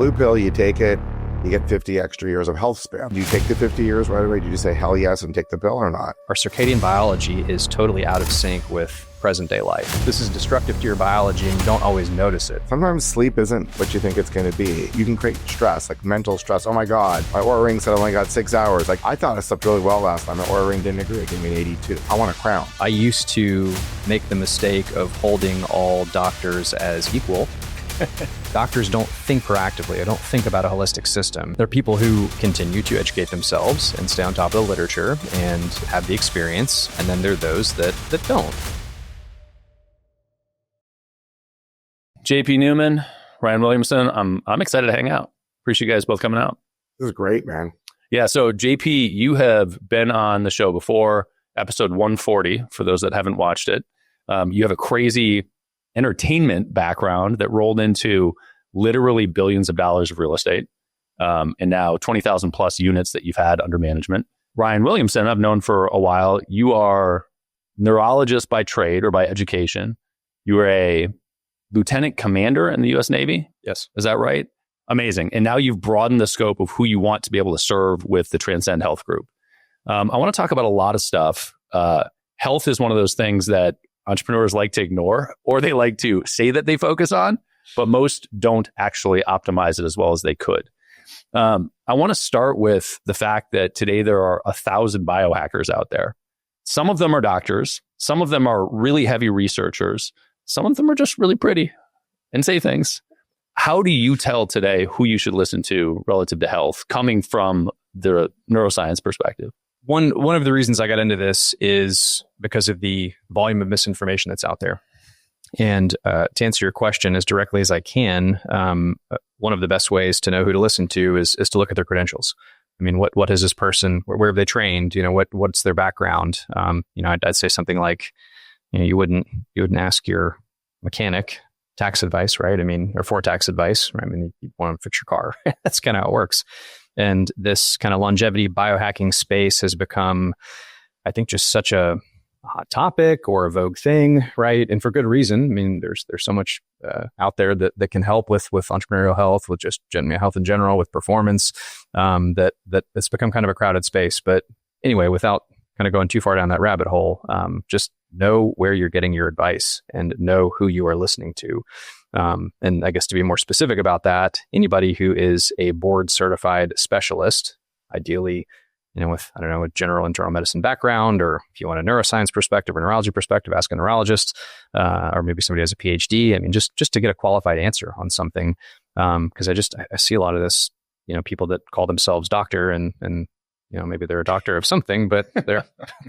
Blue pill, you take it, you get 50 extra years of health span. Do you take the 50 years right away? Do you just say hell yes and take the pill or not? Our circadian biology is totally out of sync with present day life. This is destructive to your biology and you don't always notice it. Sometimes sleep isn't what you think it's going to be. You can create stress, like mental stress. Oh my God, my Oura Ring said I only got 6 hours. Like I thought I slept really well last time. My Oura Ring didn't agree. It gave me an 82. I want a crown. I used to make the mistake of holding all doctors as equal. Doctors don't think proactively. They don't think about a holistic system. There are people who continue to educate themselves and stay on top of the literature and have the experience. And then there are those that don't. JP Newman, Ryan Williamson, I'm excited to hang out. Appreciate you guys both coming out. This is great, man. Yeah, so JP, you have been on the show before, episode 140, for those that haven't watched it. You have a crazy entertainment background that rolled into literally billions of dollars of real estate, and now 20,000 plus units that you've had under management. Ryan Williamson, I've known for a while. You are neurologist by trade or by education. You are a lieutenant commander in the U.S. Navy. Yes. Is that right? Amazing. And now you've broadened the scope of who you want to be able to serve with the Transcend Health Group. I want to talk about a lot of stuff. Health is one of those things that entrepreneurs like to ignore, or they like to say that they focus on, but most don't actually optimize it as well as they could. I want to start with the fact that today there are 1,000 biohackers out there. Some of them are doctors. Some of them are really heavy researchers. Some of them are just really pretty and say things. How do you tell today who you should listen to relative to health, coming from the neuroscience perspective? One of the reasons I got into this is because of the volume of misinformation that's out there. And to answer your question as directly as I can, one of the best ways to know who to listen to is to look at their credentials. I mean, what is this person? Where have they trained? You know, what's their background? I'd say something like, you wouldn't ask your mechanic tax advice, right? I mean, or for tax advice, right? I mean, you want to fix your car. That's kind of how it works. And this kind of longevity biohacking space has become, I think, just such a hot topic or a vogue thing, right? And for good reason. I mean, there's so much out there that can help with entrepreneurial health, with just health in general, with performance, that it's become kind of a crowded space. But anyway, without kind of going too far down that rabbit hole, just know where you're getting your advice and know who you are listening to. And I guess to be more specific about that, anybody who is a board certified specialist, ideally, with a general internal medicine background, or if you want a neuroscience perspective or neurology perspective, ask a neurologist, or maybe somebody has a PhD. I mean, just to get a qualified answer on something, because I see a lot of this, people that call themselves doctor and maybe they're a doctor of something, but they're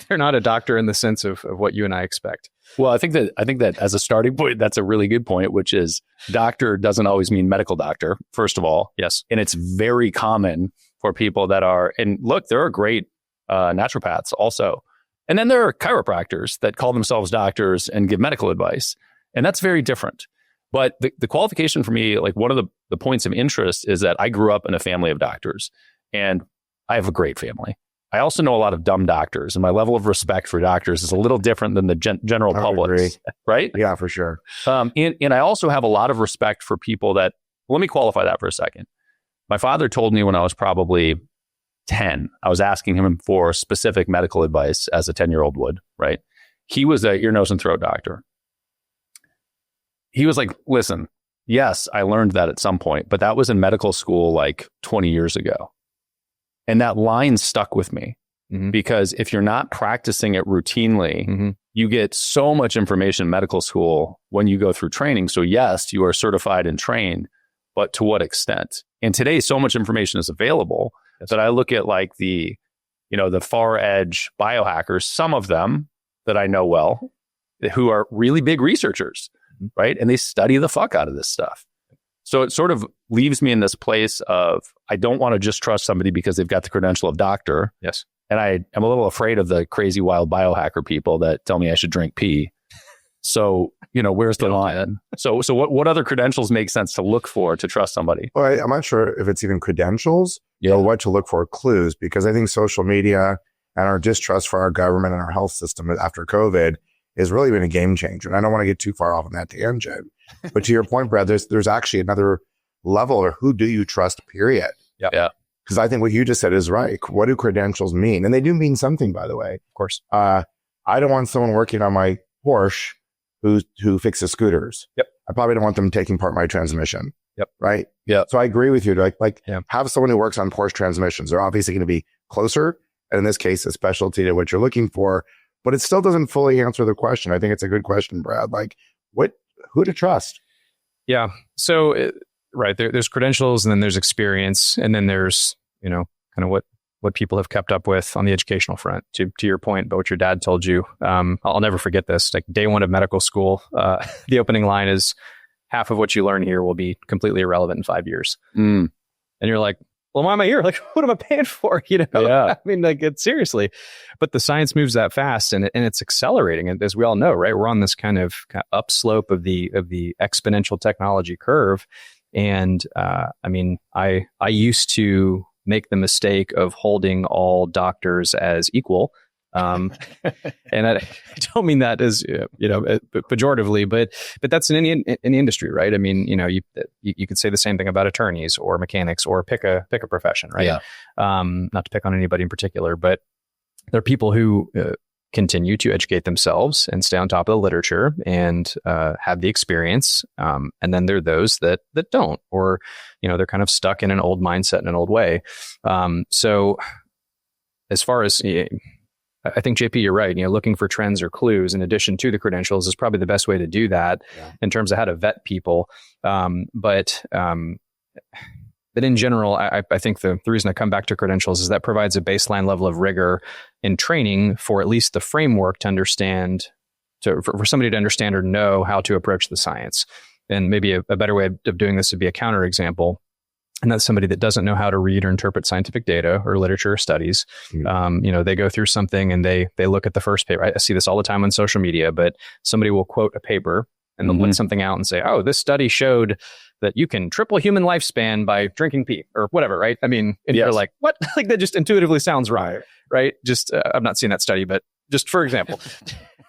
not a doctor in the sense of what you and I expect. Well, I think that as a starting point, that's a really good point, which is doctor doesn't always mean medical doctor, first of all. Yes. And it's very common for people that are, and look, there are great naturopaths also. And then there are chiropractors that call themselves doctors and give medical advice. And that's very different. But the qualification for me, like one of the points of interest is that I grew up in a family of doctors, and I have a great family. I also know a lot of dumb doctors, and my level of respect for doctors is a little different than the general public, right? Yeah, for sure. And I also have a lot of respect for people that, let me qualify that for a second. My father told me when I was probably 10, I was asking him for specific medical advice as a 10-year-old would, right? He was a ear, nose, and throat doctor. He was like, listen, yes, I learned that at some point, but that was in medical school like 20 years ago. And that line stuck with me, because if you're not practicing it routinely, you get so much information in medical school when you go through training. So yes, you are certified and trained, but to what extent? And today, so much information is available that I look at like the far edge biohackers, some of them that I know well, who are really big researchers, right? And they study the fuck out of this stuff. So it sort of leaves me in this place of, I don't want to just trust somebody because they've got the credential of doctor. Yes. And I am a little afraid of the crazy wild biohacker people that tell me I should drink pee. So, where's the line? So what other credentials make sense to look for to trust somebody? Well, I'm not sure if it's even credentials or what to look for, clues, because I think social media and our distrust for our government and our health system after COVID has really been a game changer. And I don't want to get too far off on that tangent. But to your point, Brad, there's actually another level, or who do you trust, period? Yeah. Because I think what you just said is right. What do credentials mean? And they do mean something, by the way. Of course. I don't want someone working on my Porsche who fixes scooters. Yep. I probably don't want them taking apart my transmission. Yep. Right. Yeah. So I agree with you. Like Yeah. have someone who works on Porsche transmissions. They're obviously going to be closer, and in this case, a specialty to what you're looking for. But it still doesn't fully answer the question. I think it's a good question, Brad. Like, who to trust? Yeah. So, right, there's credentials, and then there's experience, and then there's, kind of what people have kept up with on the educational front. To your point about what your dad told you, I'll never forget this. Like day one of medical school, the opening line is, half of what you learn here will be completely irrelevant in 5 years. And you're like, well, why am I here? Like, what am I paying for? Yeah. I mean, like, it's seriously, but the science moves that fast, and it's accelerating. And as we all know, right, we're on this kind of upslope of the exponential technology curve. And I mean, I used to make the mistake of holding all doctors as equal. And I don't mean that as pejoratively, but that's in any industry, right? I mean, you could say the same thing about attorneys or mechanics or pick a profession, right? Yeah. Not to pick on anybody in particular, but there are people who continue to educate themselves and stay on top of the literature and have the experience, and then there are those that don't, or they're kind of stuck in an old mindset in an old way. So as far as I think, JP, you're right. Looking for trends or clues in addition to the credentials is probably the best way to do that in terms of how to vet people. But in general, I think the reason I come back to credentials is that provides a baseline level of rigor in training for at least the framework to understand, for somebody to understand or know how to approach the science. And maybe a better way of doing this would be a counterexample. And that's somebody that doesn't know how to read or interpret scientific data or literature or studies. They go through something and they look at the first paper. I see this all the time on social media, but somebody will quote a paper and they'll put something out and say, oh, this study showed that you can triple human lifespan by drinking pee or whatever, right? I mean, and you're like, what? Like that just intuitively sounds right? Just, I've not seen that study, but just for example,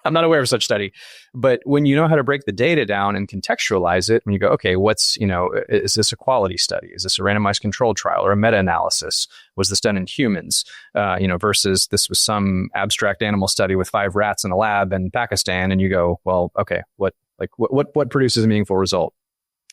I'm not aware of such study. But when you know how to break the data down and contextualize it, when you go, okay, is this a quality study? Is this a randomized controlled trial or a meta-analysis? Was this done in humans? Versus this was some abstract animal study with 5 rats in a lab in Pakistan. And you go, well, okay, what produces a meaningful result?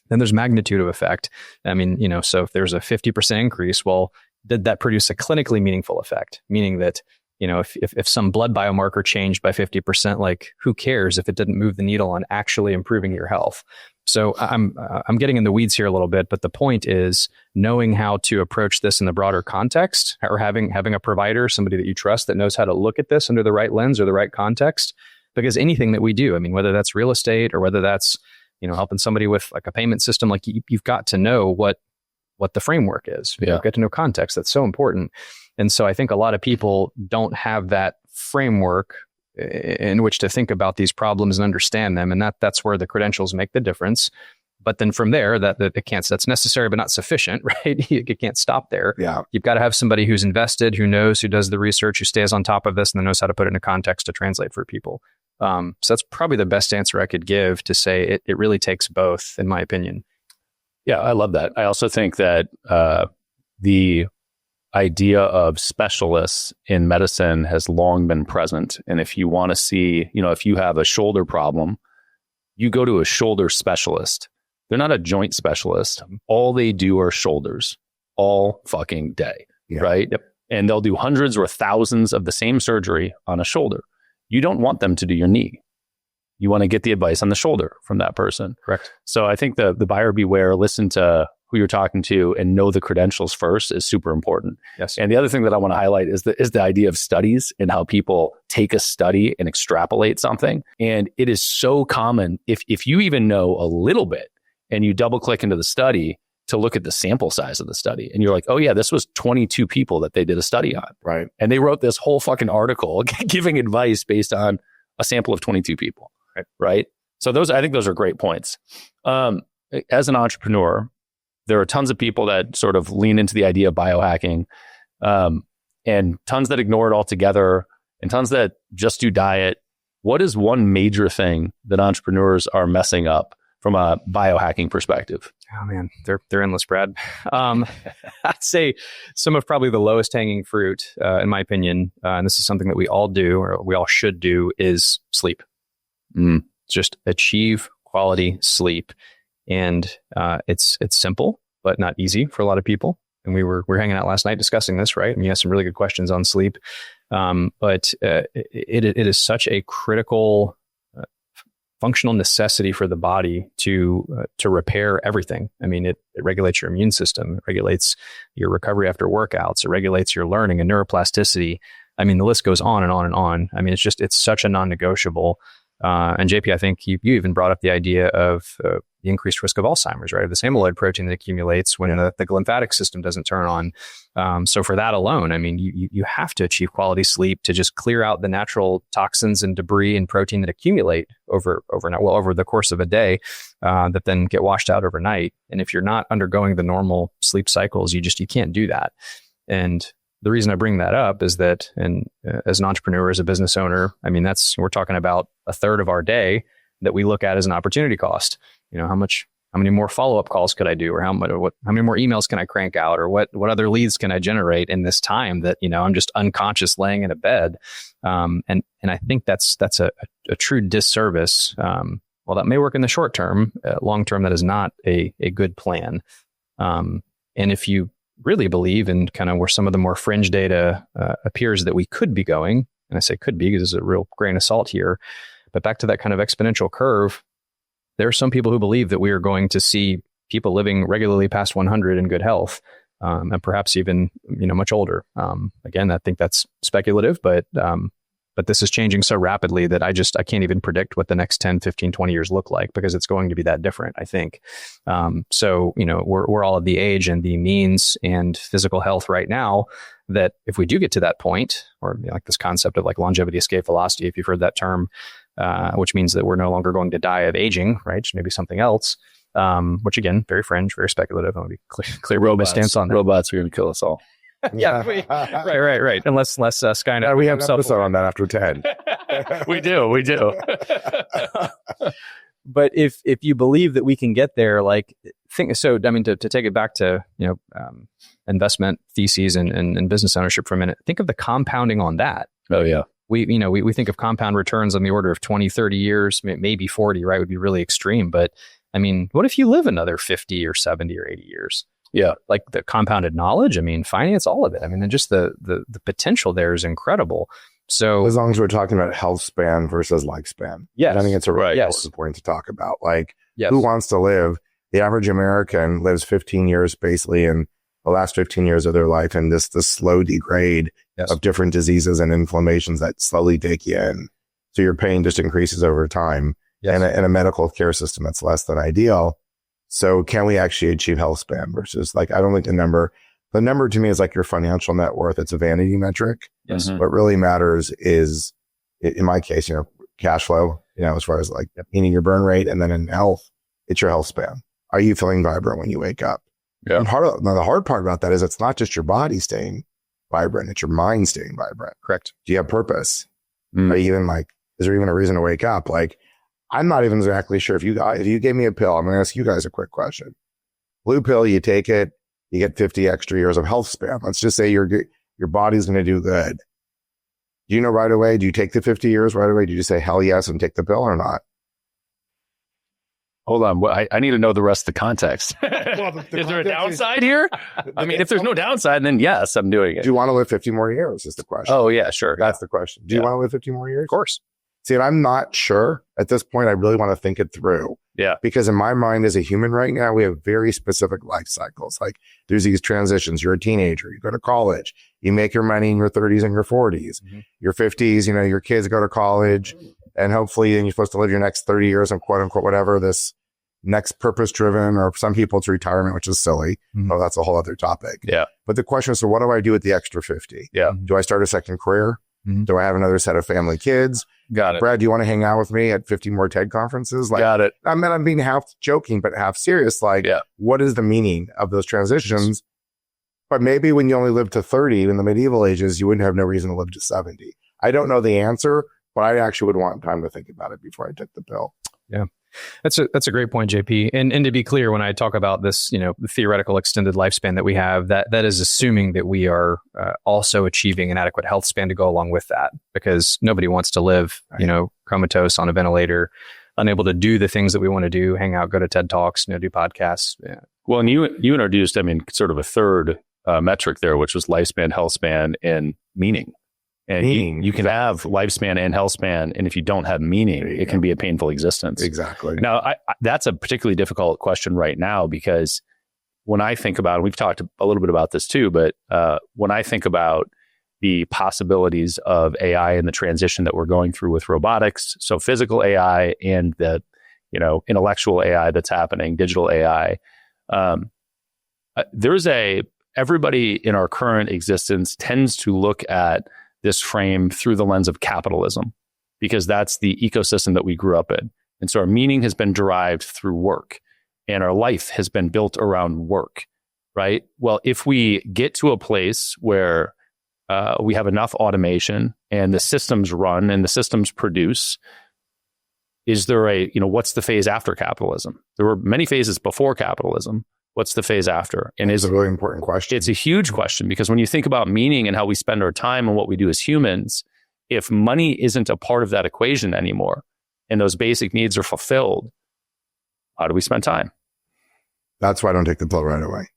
Then there's magnitude of effect. I mean, so if there's a 50% increase, well, did that produce a clinically meaningful effect? Meaning that, if some blood biomarker changed by 50%, like who cares if it didn't move the needle on actually improving your health? So I'm getting in the weeds here a little bit, but the point is knowing how to approach this in the broader context, or having a provider, somebody that you trust that knows how to look at this under the right lens or the right context. Because anything that we do, I mean, whether that's real estate or whether that's helping somebody with like a payment system, like you've got to know what the framework is. You've got to know context. That's so important. And so I think a lot of people don't have that framework in which to think about these problems and understand them. And that's where the credentials make the difference. But then from there, that's necessary, but not sufficient, right? You can't stop there. Yeah. You've got to have somebody who's invested, who knows, who does the research, who stays on top of this, and then knows how to put it into context to translate for people. So that's probably the best answer I could give to say it really takes both, in my opinion. Yeah, I love that. I also think that the idea of specialists in medicine has long been present. And if you want to see, if you have a shoulder problem, you go to a shoulder specialist. They're not a joint specialist. All they do are shoulders all fucking day, right? Yep. And they'll do hundreds or thousands of the same surgery on a shoulder. You don't want them to do your knee. You want to get the advice on the shoulder from that person. Correct. So I think the buyer beware, listen to who you're talking to and know the credentials first is super important. Yes. And the other thing that I want to highlight is the idea of studies and how people take a study and extrapolate something. And it is so common if you even know a little bit and you double click into the study to look at the sample size of the study. And you're like, oh yeah, this was 22 people that they did a study on. Right. And they wrote this whole fucking article giving advice based on a sample of 22 people. Right. So I think those are great points. As an entrepreneur, there are tons of people that sort of lean into the idea of biohacking, and tons that ignore it altogether, and tons that just do diet. What is one major thing that entrepreneurs are messing up from a biohacking perspective? Oh man, they're endless, Brad. I'd say some of probably the lowest hanging fruit, in my opinion, and this is something that we all do or we all should do, is sleep. Just achieve quality sleep, and it's simple but not easy for a lot of people. And we were hanging out last night discussing this, right? And you had some really good questions on sleep, but it is such a critical functional necessity for the body to repair everything. I mean, it regulates your immune system, it regulates your recovery after workouts, it regulates your learning and neuroplasticity. I mean, the list goes on and on and on. I mean, it's such a non-negotiable. And JP, I think you even brought up the idea of the increased risk of Alzheimer's, right? This amyloid protein that accumulates when the lymphatic system doesn't turn on. So for that alone, I mean, you have to achieve quality sleep to just clear out the natural toxins and debris and protein that accumulate over the course of a day, that then get washed out overnight. And if you're not undergoing the normal sleep cycles, you can't do that. And the reason I bring that up is that, as an entrepreneur, as a business owner, I mean, we're talking about a third of our day that we look at as an opportunity cost. How many more follow-up calls could I do, or how many more emails can I crank out, or what other leads can I generate in this time that, I'm just unconscious laying in a bed. And I think that's a true disservice. Well, that may work in the short term, long term, that is not a good plan. And if you really believe in kind of where some of the more fringe data appears that we could be going, and I say could be because there's a real grain of salt here, but back to that kind of exponential curve, there are some people who believe that we are going to see people living regularly past 100 in good health, and perhaps even much older. Again, I think that's speculative, but this is changing so rapidly that I can't even predict what the next 10, 15, 20 years look like, because it's going to be that different, I think. So, we're all at the age and the means and physical health right now that if we do get to that point, or like this concept of like longevity escape velocity, if you've heard that term, which means that we're no longer going to die of aging, right? Maybe something else, which again, very fringe, very speculative. I want to be clear about my stance on that. Robots are going to kill us all. Yeah, right. Unless Skynet. We have an episode on that after 10. We do. But if you believe that we can get there, to take it back to investment theses and business ownership for a minute, think of the compounding on that. Oh yeah. We think of compound returns on the order of 20, 30 years, maybe 40, right? Would be really extreme. But I mean, what if you live another 50 or 70 or 80 years? Yeah. Like the compounded knowledge, I mean, finance, all of it. I mean, and just the potential there is incredible. So as long as we're talking about health span versus lifespan. Yes. I think it's a really important point to talk about. Who wants to live? The average American lives 15 years basically in the last 15 years of their life, and this slow degrade of different diseases and inflammations that slowly take you in. So your pain just increases over time. And a medical care system that's less than ideal. So can we actually achieve health span versus I don't think the number to me is like your financial net worth. It's a vanity metric. Yes. Mm-hmm. What really matters is, in my case, cash flow, as far as meaning your burn rate, and then in health, it's your health span. Are you feeling vibrant when you wake up? Yeah. And the hard part about that is it's not just your body staying vibrant, it's your mind staying vibrant. Correct. Do you have purpose? Are you even is there even a reason to wake up? I'm not even exactly sure if you gave me a pill, I'm going to ask you guys a quick question. Blue pill, you take it, you get 50 extra years of health span. Let's just say your body's going to do good. Do you know right away? Do you take the 50 years right away? Do you just say hell yes and take the pill or not? Hold on. I need to know the rest of the context. Is there a downside here? I mean, if there's no downside, then yes, I'm doing it. Do you want to live 50 more years is the question. Oh, yeah, sure. That's the question. Do you want to live 50 more years? Of course. See, and I'm not sure at this point. I really want to think it through. Yeah. Because in my mind as a human right now, we have very specific life cycles. There's these transitions. You're a teenager. You go to college. You make your money in your 30s and your 40s. Mm-hmm. Your 50s, your kids go to college. And hopefully then you're supposed to live your next 30 years and quote unquote, whatever this next purpose driven, or some people it's retirement, which is silly. Mm-hmm. Oh, that's a whole other topic. Yeah. But the question is, so what do I do with the extra 50? Yeah. Do I start a second career? Mm-hmm. Do I have another set of family kids? Got it. Brad, do you want to hang out with me at 50 more TED conferences? Got it. I'm being half joking, but half serious. What is the meaning of those transitions? But maybe when you only lived to 30 in the medieval ages, you wouldn't have no reason to live to 70. I don't know the answer, but I actually would want time to think about it before I took the pill. Yeah. That's a great point, JP. And to be clear, when I talk about this, the theoretical extended lifespan that we have, that is assuming that we are also achieving an adequate health span to go along with that, because nobody wants to live, comatose on a ventilator, unable to do the things that we want to do, hang out, go to TED Talks, do podcasts. Yeah. Well, and you introduced, sort of a third metric there, which was lifespan, health span, and meaning. And you can have lifespan and health span, and if you don't have meaning, it can be a painful existence. Exactly. Now, that's a particularly difficult question right now, because when I think about, and we've talked a little bit about this too, but when I think about the possibilities of AI and the transition that we're going through with robotics, so physical AI and the intellectual AI that's happening, digital AI, everybody in our current existence tends to look at this frame through the lens of capitalism, because that's the ecosystem that we grew up in. And so our meaning has been derived through work, and our life has been built around work, right? Well, if we get to a place where we have enough automation and the systems run and the systems produce, is there what's the phase after capitalism? There were many phases before capitalism. What's the phase after? And it's a really important question. It's a huge question, because when you think about meaning and how we spend our time and what we do as humans, if money isn't a part of that equation anymore and those basic needs are fulfilled, how do we spend time? That's why I don't take the pill right away.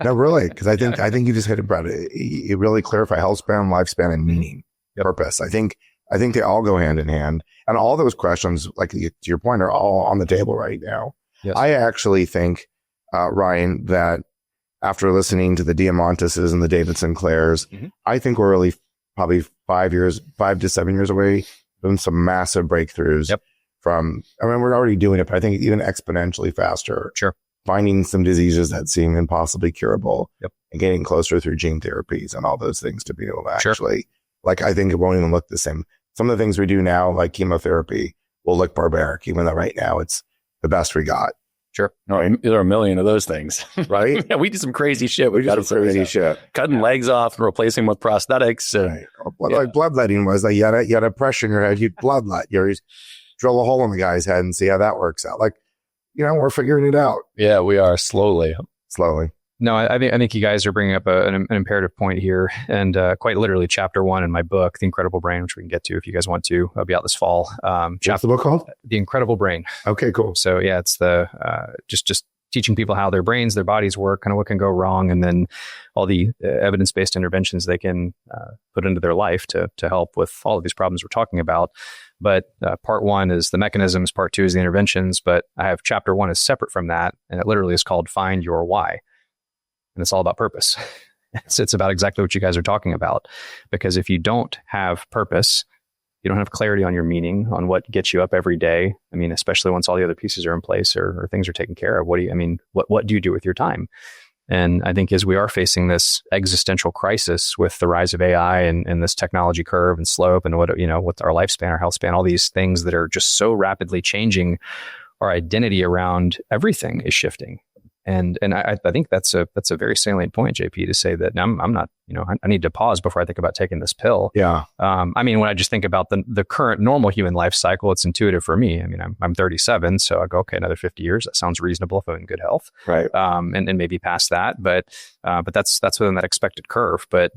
No, really, because I think you just hit it, Brett. You really clarify health span, lifespan, and meaning, purpose. I think they all go hand in hand, and all those questions, like to your point, are all on the table right now. Yes. I actually think, Ryan, that after listening to the Diamantises and the David Sinclairs, I think we're really probably 5 to 7 years away from some massive breakthroughs. We're already doing it, but I think even exponentially faster. Sure. Finding some diseases that seem impossibly curable and getting closer through gene therapies and all those things to be able to actually, I think it won't even look the same. Some of the things we do now, like chemotherapy, will look barbaric, even though right now it's the best we got. Sure. No, there are a million of those things, right? Yeah, we do some crazy shit. We do some crazy shit. Cutting legs off and replacing with prosthetics. Right. Like bloodletting was, like you had a pressure in your head, you'd bloodlet. You drill a hole in the guy's head and see how that works out. We're figuring it out. Yeah, we are slowly. No, I think you guys are bringing up an imperative point here, and quite literally, chapter 1 in my book, The Incredible Brain, which we can get to if you guys want to. I'll be out this fall. What's the book called? The Incredible Brain. Okay, cool. So yeah, it's the just teaching people how their brains, their bodies work, kind of what can go wrong, and then all the evidence-based interventions they can put into their life to help with all of these problems we're talking about. But part 1 is the mechanisms, part 2 is the interventions. But I have chapter 1 is separate from that, and it literally is called Find Your Why. And it's all about purpose. It's about exactly what you guys are talking about. Because if you don't have purpose, you don't have clarity on your meaning, on what gets you up every day. Especially once all the other pieces are in place or things are taken care of. What do you do with your time? And I think as we are facing this existential crisis with the rise of AI and this technology curve and slope and what our lifespan, our health span, all these things that are just so rapidly changing, our identity around everything is shifting. And I think that's a very salient point, JP, to say that I'm not, I need to pause before I think about taking this pill. Yeah. When I just think about the current normal human life cycle, it's intuitive for me. I'm 37, so I go, okay, another 50 years. That sounds reasonable if I'm in good health. Right. And maybe past that, but that's within that expected curve. But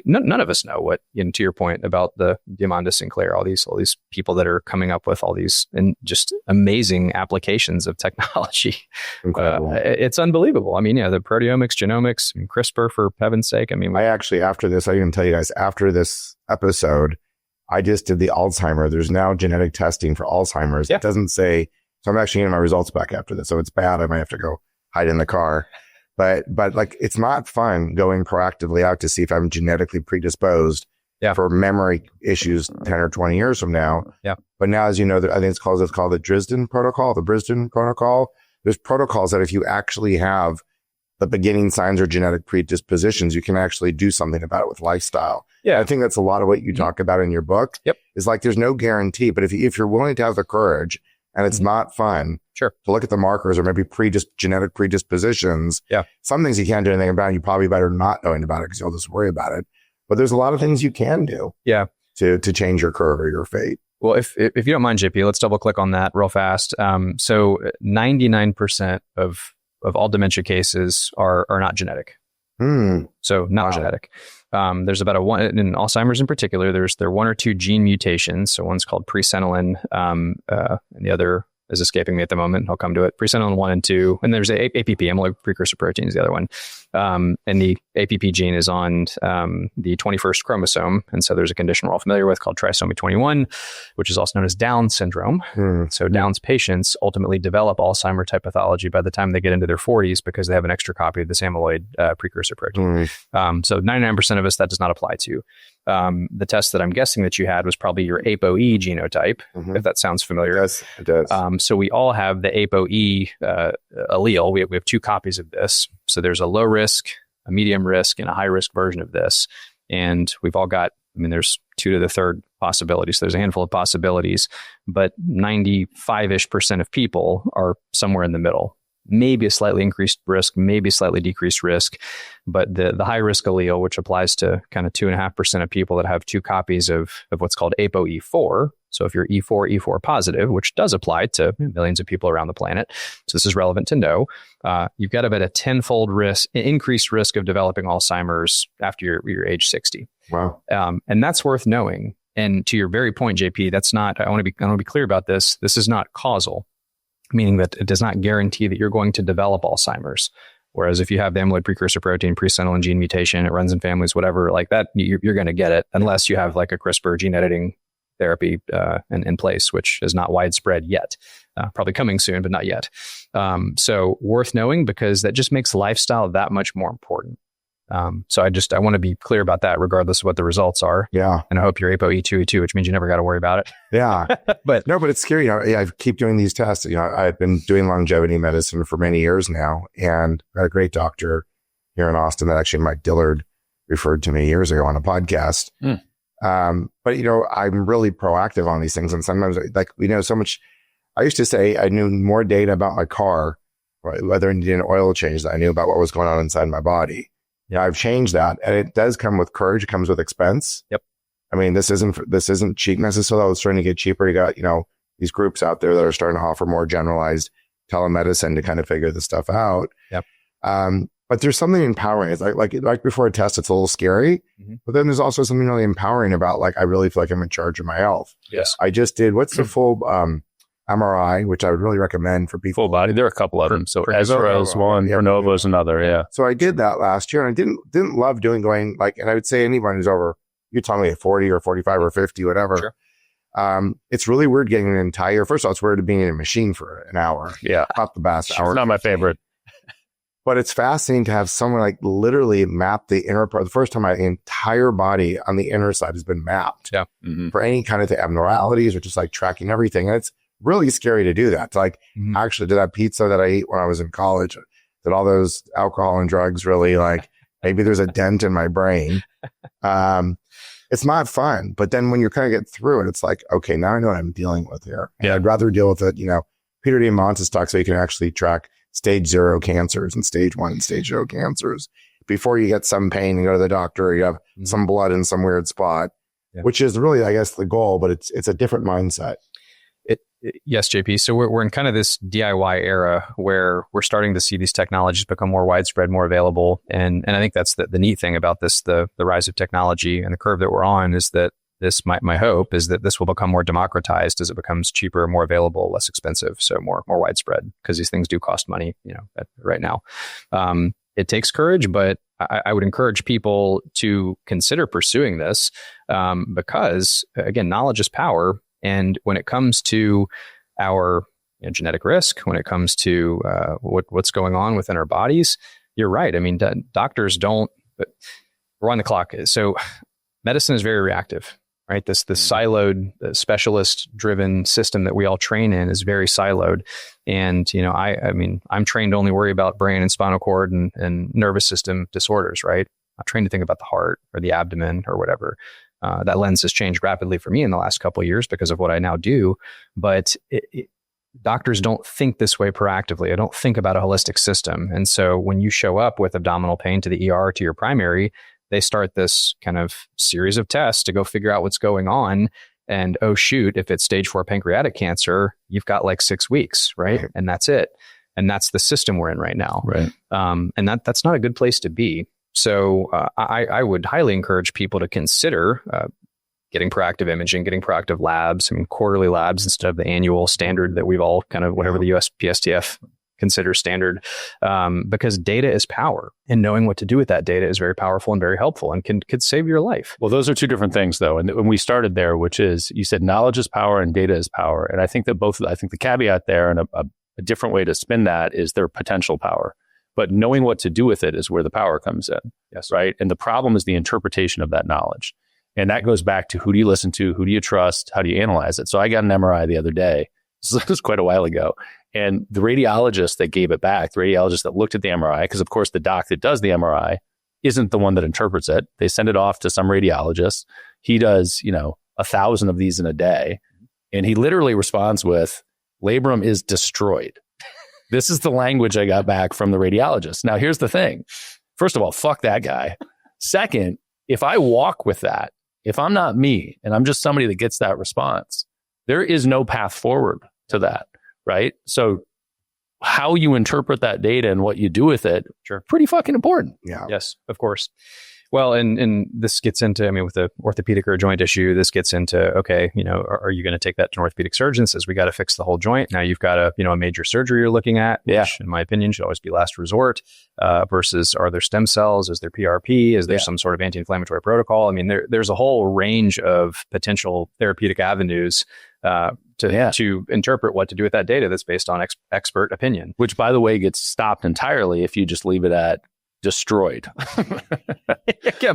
none of us know what, to your point about the Diamandis Sinclair, all these people that are coming up with all these and just amazing applications of technology. Incredible. It's unbelievable. The proteomics, genomics, CRISPR, for heaven's sake. I actually, after this, I can tell you guys, after this episode, I just did the Alzheimer. There's now genetic testing for Alzheimer's. Yeah. It doesn't say, so I'm actually getting my results back after this. So it's bad. I might have to go hide in the car. But it's not fun going proactively out to see if I'm genetically predisposed for memory issues 10 or 20 years from now. Yeah. But now, as you know, I think it's called the Brisbane protocol. There's protocols that if you actually have the beginning signs or genetic predispositions, you can actually do something about it with lifestyle. Yeah. I think that's a lot of what you talk about in your book. Yep. Is there's no guarantee, but if you're willing to have the courage and it's not fun to look at the markers or maybe genetic predispositions, some things you can't do anything about, you probably better not knowing about it because you'll just worry about it. But there's a lot of things you can do to change your curve or your fate. Well, if you don't mind, JP, let's double click on that real fast. So 99% of all dementia cases are not genetic. So not genetic. There's about in Alzheimer's in particular, there are 1 or 2 gene mutations. So one's called presenilin, and the other is escaping me at the moment. I'll come to it. Presenilin 1 and 2, and there's APP, amyloid precursor protein is the other one. And the APP gene is on the 21st chromosome. And so there's a condition we're all familiar with called trisomy 21, which is also known as Down syndrome. So Down's patients ultimately develop Alzheimer type pathology by the time they get into their 40s because they have an extra copy of this amyloid precursor protein. So 99% of us, that does not apply to. The test that I'm guessing that you had was probably your ApoE genotype, if that sounds familiar. Yes, it does. So we all have the ApoE allele. We have 2 copies of this. So there's a low risk, a medium risk, and a high risk version of this. And we've all got, there's 2 to the 3rd possibilities. So there's a handful of possibilities, but 95% of people are somewhere in the middle. Maybe a slightly increased risk, maybe a slightly decreased risk. But the high risk allele, which applies to kind of 2.5% of people that have 2 copies of what's called ApoE4. So if you're E4 positive, which does apply to millions of people around the planet, so this is relevant to know, you've got about a 10-fold increased risk of developing Alzheimer's after you're age 60. Wow. And that's worth knowing. And to your very point, JP, that's not, I want to be clear about this. This is not causal, meaning that it does not guarantee that you're going to develop Alzheimer's. Whereas if you have the amyloid precursor protein, presenilin gene mutation, it runs in families, whatever like that, you're going to get it unless you have like a CRISPR gene editing therapy in place, which is not widespread yet. Probably coming soon, but not yet. So worth knowing because that just makes lifestyle that much more important. So I want to be clear about that regardless of what the results are. Yeah. And I hope you're ApoE2E2, which means you never got to worry about it. Yeah. but it's scary. I keep doing these tests. I've been doing longevity medicine for many years now, and I had a great doctor here in Austin that actually Mike Dillard referred to me years ago on a podcast. But I'm really proactive on these things. And sometimes so much, I used to say I knew more data about my car, right, whether it needed an oil change, than I knew about what was going on inside my body. Yeah, I've changed that, and it does come with courage. It comes with expense. Yep. This isn't cheap necessarily. It's starting to get cheaper. You got, these groups out there that are starting to offer more generalized telemedicine to kind of figure this stuff out. Yep. But there's something empowering. It's like before a test, it's a little scary, but then there's also something really empowering about I really feel like I'm in charge of my health. Yes. I just did, what's the full, MRI, which I would really recommend for people. Full body. There are a couple of them. So Ezra's one, Pronovo's another. Yeah. So I did that last year, and I didn't love going and I would say anyone who's over, you're telling me at 40 or 45 or 50, whatever. Sure. It's really weird getting an entire, first of all, it's weird being in a machine for an hour. Yeah. Not the best hour. It's not my favorite. But it's fascinating to have someone literally map the inner part. The first time my entire body on the inner side has been mapped for any kind of abnormalities or just tracking everything. And it's really scary to do that. To actually did that pizza that I ate when I was in college, did all those alcohol and drugs really maybe there's a dent in my brain. It's not fun. But then when you kind of get through it, it's okay, now I know what I'm dealing with here. Yeah. I'd rather deal with it. Peter Diamandis talks so you can actually track stage 0 cancers and stage 1 and stage 0 cancers before you get some pain and go to the doctor, or you have some blood in some weird spot, which is really, I guess, the goal, but it's a different mindset. Yes, JP. So we're in kind of this DIY era where we're starting to see these technologies become more widespread, more available. And I think that's the neat thing about this, the rise of technology and the curve that we're on is that my hope is that this will become more democratized as it becomes cheaper, more available, less expensive. So more widespread, because these things do cost money, right now. It takes courage, but I would encourage people to consider pursuing this because, again, knowledge is power. And when it comes to our genetic risk, when it comes to what's going on within our bodies, you're right. Doctors don't. We're on the clock. So medicine is very reactive. Right. This siloed, specialist-driven system that we all train in is very siloed. And, I'm trained to only worry about brain and spinal cord and nervous system disorders, right? I'm trained to think about the heart or the abdomen or whatever. That lens has changed rapidly for me in the last couple of years because of what I now do. But doctors don't think this way proactively. I don't think about a holistic system. And so when you show up with abdominal pain to the ER, to your primary, they start this kind of series of tests to go figure out what's going on. And oh shoot, if it's stage 4 pancreatic cancer, you've got like 6 weeks, right? And that's it. And that's the system we're in right now. Right. And that's not a good place to be. So I would highly encourage people to consider getting proactive imaging, getting proactive labs, quarterly labs instead of the annual standard that we've all kind of, whatever the USPSTF considers standard, because data is power, and knowing what to do with that data is very powerful and very helpful and could save your life. Well, those are two different things though. And when we started there, which is, you said knowledge is power and data is power. And I think that I think the caveat there and a different way to spin that is their potential power. But knowing what to do with it is where the power comes in. Yes. Right. And the problem is the interpretation of that knowledge. And that goes back to who do you listen to? Who do you trust? How do you analyze it? So I got an MRI the other day. This was quite a while ago. And the radiologist that gave it back, the radiologist that looked at the MRI, because of course the doc that does the MRI isn't the one that interprets it. They send it off to some radiologist. He does, 1,000 of these in a day. And he literally responds with, labrum is destroyed. This is the language I got back from the radiologist. Now, here's the thing. First of all, fuck that guy. Second, if I walk with that, if I'm not me and I'm just somebody that gets that response, there is no path forward to that, right? So how you interpret that data and what you do with it, sure, pretty fucking important. Yeah. Yes, of course. Well, and this gets into, with the orthopedic or a joint issue, this gets into, okay, are you going to take that to an orthopedic surgeon? Says we got to fix the whole joint. Now you've got a major surgery you're looking at, which in my opinion should always be last resort, versus are there stem cells? Is there PRP? Is there some sort of anti-inflammatory protocol? There's a whole range of potential therapeutic avenues to interpret what to do with that data that's based on expert opinion. Which, by the way, gets stopped entirely if you just leave it at destroyed. Yeah,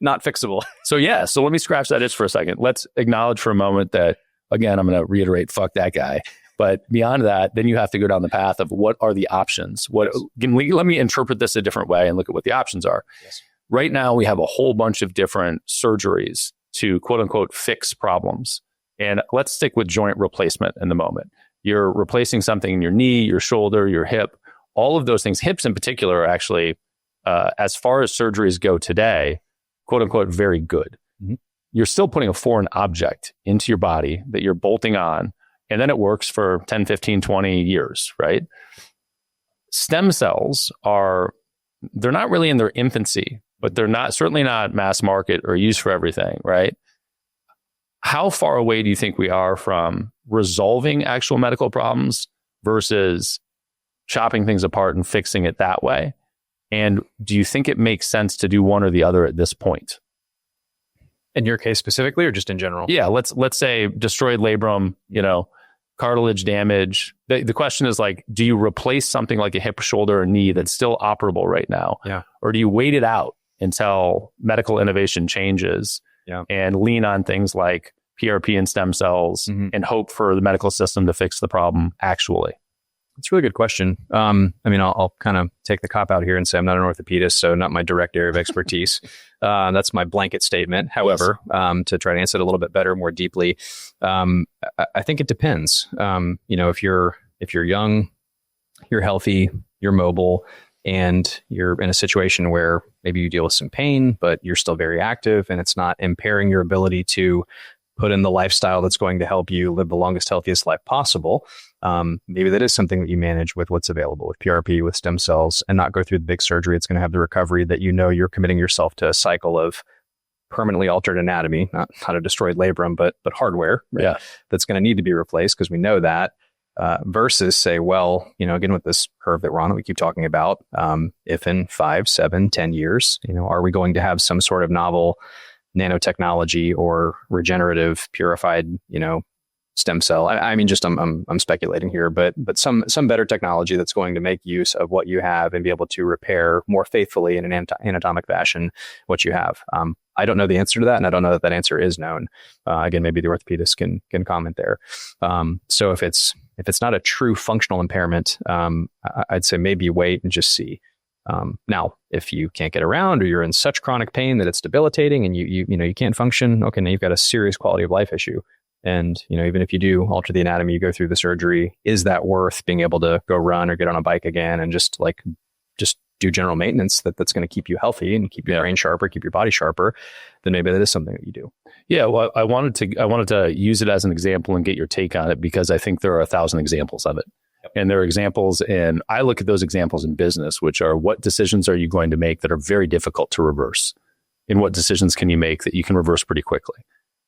not fixable. So let me scratch that itch for a second. Let's acknowledge for a moment that, again, I'm going to reiterate, fuck that guy. But beyond that, then you have to go down the path of what are the options? Let me interpret this a different way and look at what the options are. Yes. Right now, we have a whole bunch of different surgeries to quote unquote fix problems. And let's stick with joint replacement in the moment. You're replacing something in your knee, your shoulder, your hip. All of those things, hips in particular, are actually, as far as surgeries go today, quote unquote, very good. Mm-hmm. You're still putting a foreign object into your body that you're bolting on, and then it works for 10, 15, 20 years, right? Stem cells they're not really in their infancy, but they're certainly not mass market or used for everything, right? How far away do you think we are from resolving actual medical problems versus chopping things apart and fixing it that way? And do you think it makes sense to do one or the other at this point? In your case specifically, or just in general? Yeah, let's say destroyed labrum, cartilage damage. The question is do you replace something like a hip, shoulder, or knee that's still operable right now? Yeah. Or do you wait it out until medical innovation changes and lean on things like PRP and stem cells and hope for the medical system to fix the problem actually? It's a really good question. I'll kind of take the cop out here and say I'm not an orthopedist, so not my direct area of expertise. That's my blanket statement. However, to try to answer it a little bit better, more deeply, I think it depends. If you're young, you're healthy, you're mobile, and you're in a situation where maybe you deal with some pain, but you're still very active, and it's not impairing your ability to put in the lifestyle that's going to help you live the longest, healthiest life possible. Maybe that is something that you manage with what's available with PRP, with stem cells, and not go through the big surgery. It's going to have the recovery that you're committing yourself to a cycle of permanently altered anatomy, not a destroyed labrum, but hardware, right? Yeah, that's going to need to be replaced because we know that. Versus say, again, with this curve that we're on, that we keep talking about, if in 5, 7, 10 years, are we going to have some sort of novel nanotechnology or regenerative purified, stem cell? I'm speculating here, but some better technology that's going to make use of what you have and be able to repair more faithfully in an anatomic fashion what you have. I don't know the answer to that, and I don't know that answer is known. Again, maybe the orthopedist can comment there. So if it's not a true functional impairment, I'd say maybe wait and just see. Now, if you can't get around or you're in such chronic pain that it's debilitating and you can't function, okay, now you've got a serious quality of life issue. And, even if you do alter the anatomy, you go through the surgery, is that worth being able to go run or get on a bike again and just do general maintenance that's going to keep you healthy and keep your brain sharper, keep your body sharper, then maybe that is something that you do. Yeah, well, I wanted to use it as an example and get your take on it because I think there are 1,000 examples of it. Yep. And there are examples, and I look at those examples in business, which are what decisions are you going to make that are very difficult to reverse? And what decisions can you make that you can reverse pretty quickly?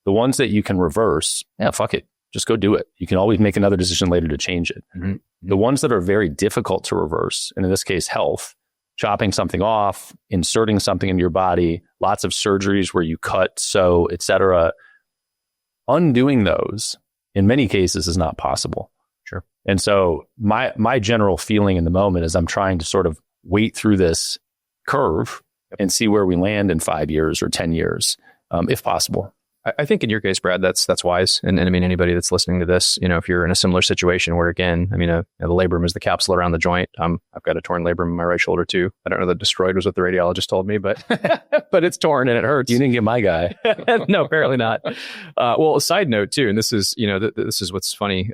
The ones that you can reverse, fuck it. Just go do it. You can always make another decision later to change it. Mm-hmm. The ones that are very difficult to reverse, and in this case, health, chopping something off, inserting something into your body, lots of surgeries where you cut, sew, etc. Undoing those in many cases is not possible. Sure. And so my general feeling in the moment is I'm trying to sort of wait through this curve and see where we land in 5 years or 10 years, if possible. I think in your case, Brad, that's wise. And I mean, anybody that's listening to this, if you're in a similar situation where, again, I mean, the labrum is the capsule around the joint. I've got a torn labrum in my right shoulder too. I don't know that destroyed was what the radiologist told me, but but it's torn and it hurts. You didn't get my guy. No, apparently not. Well, a side note too, and this is, this is what's funny.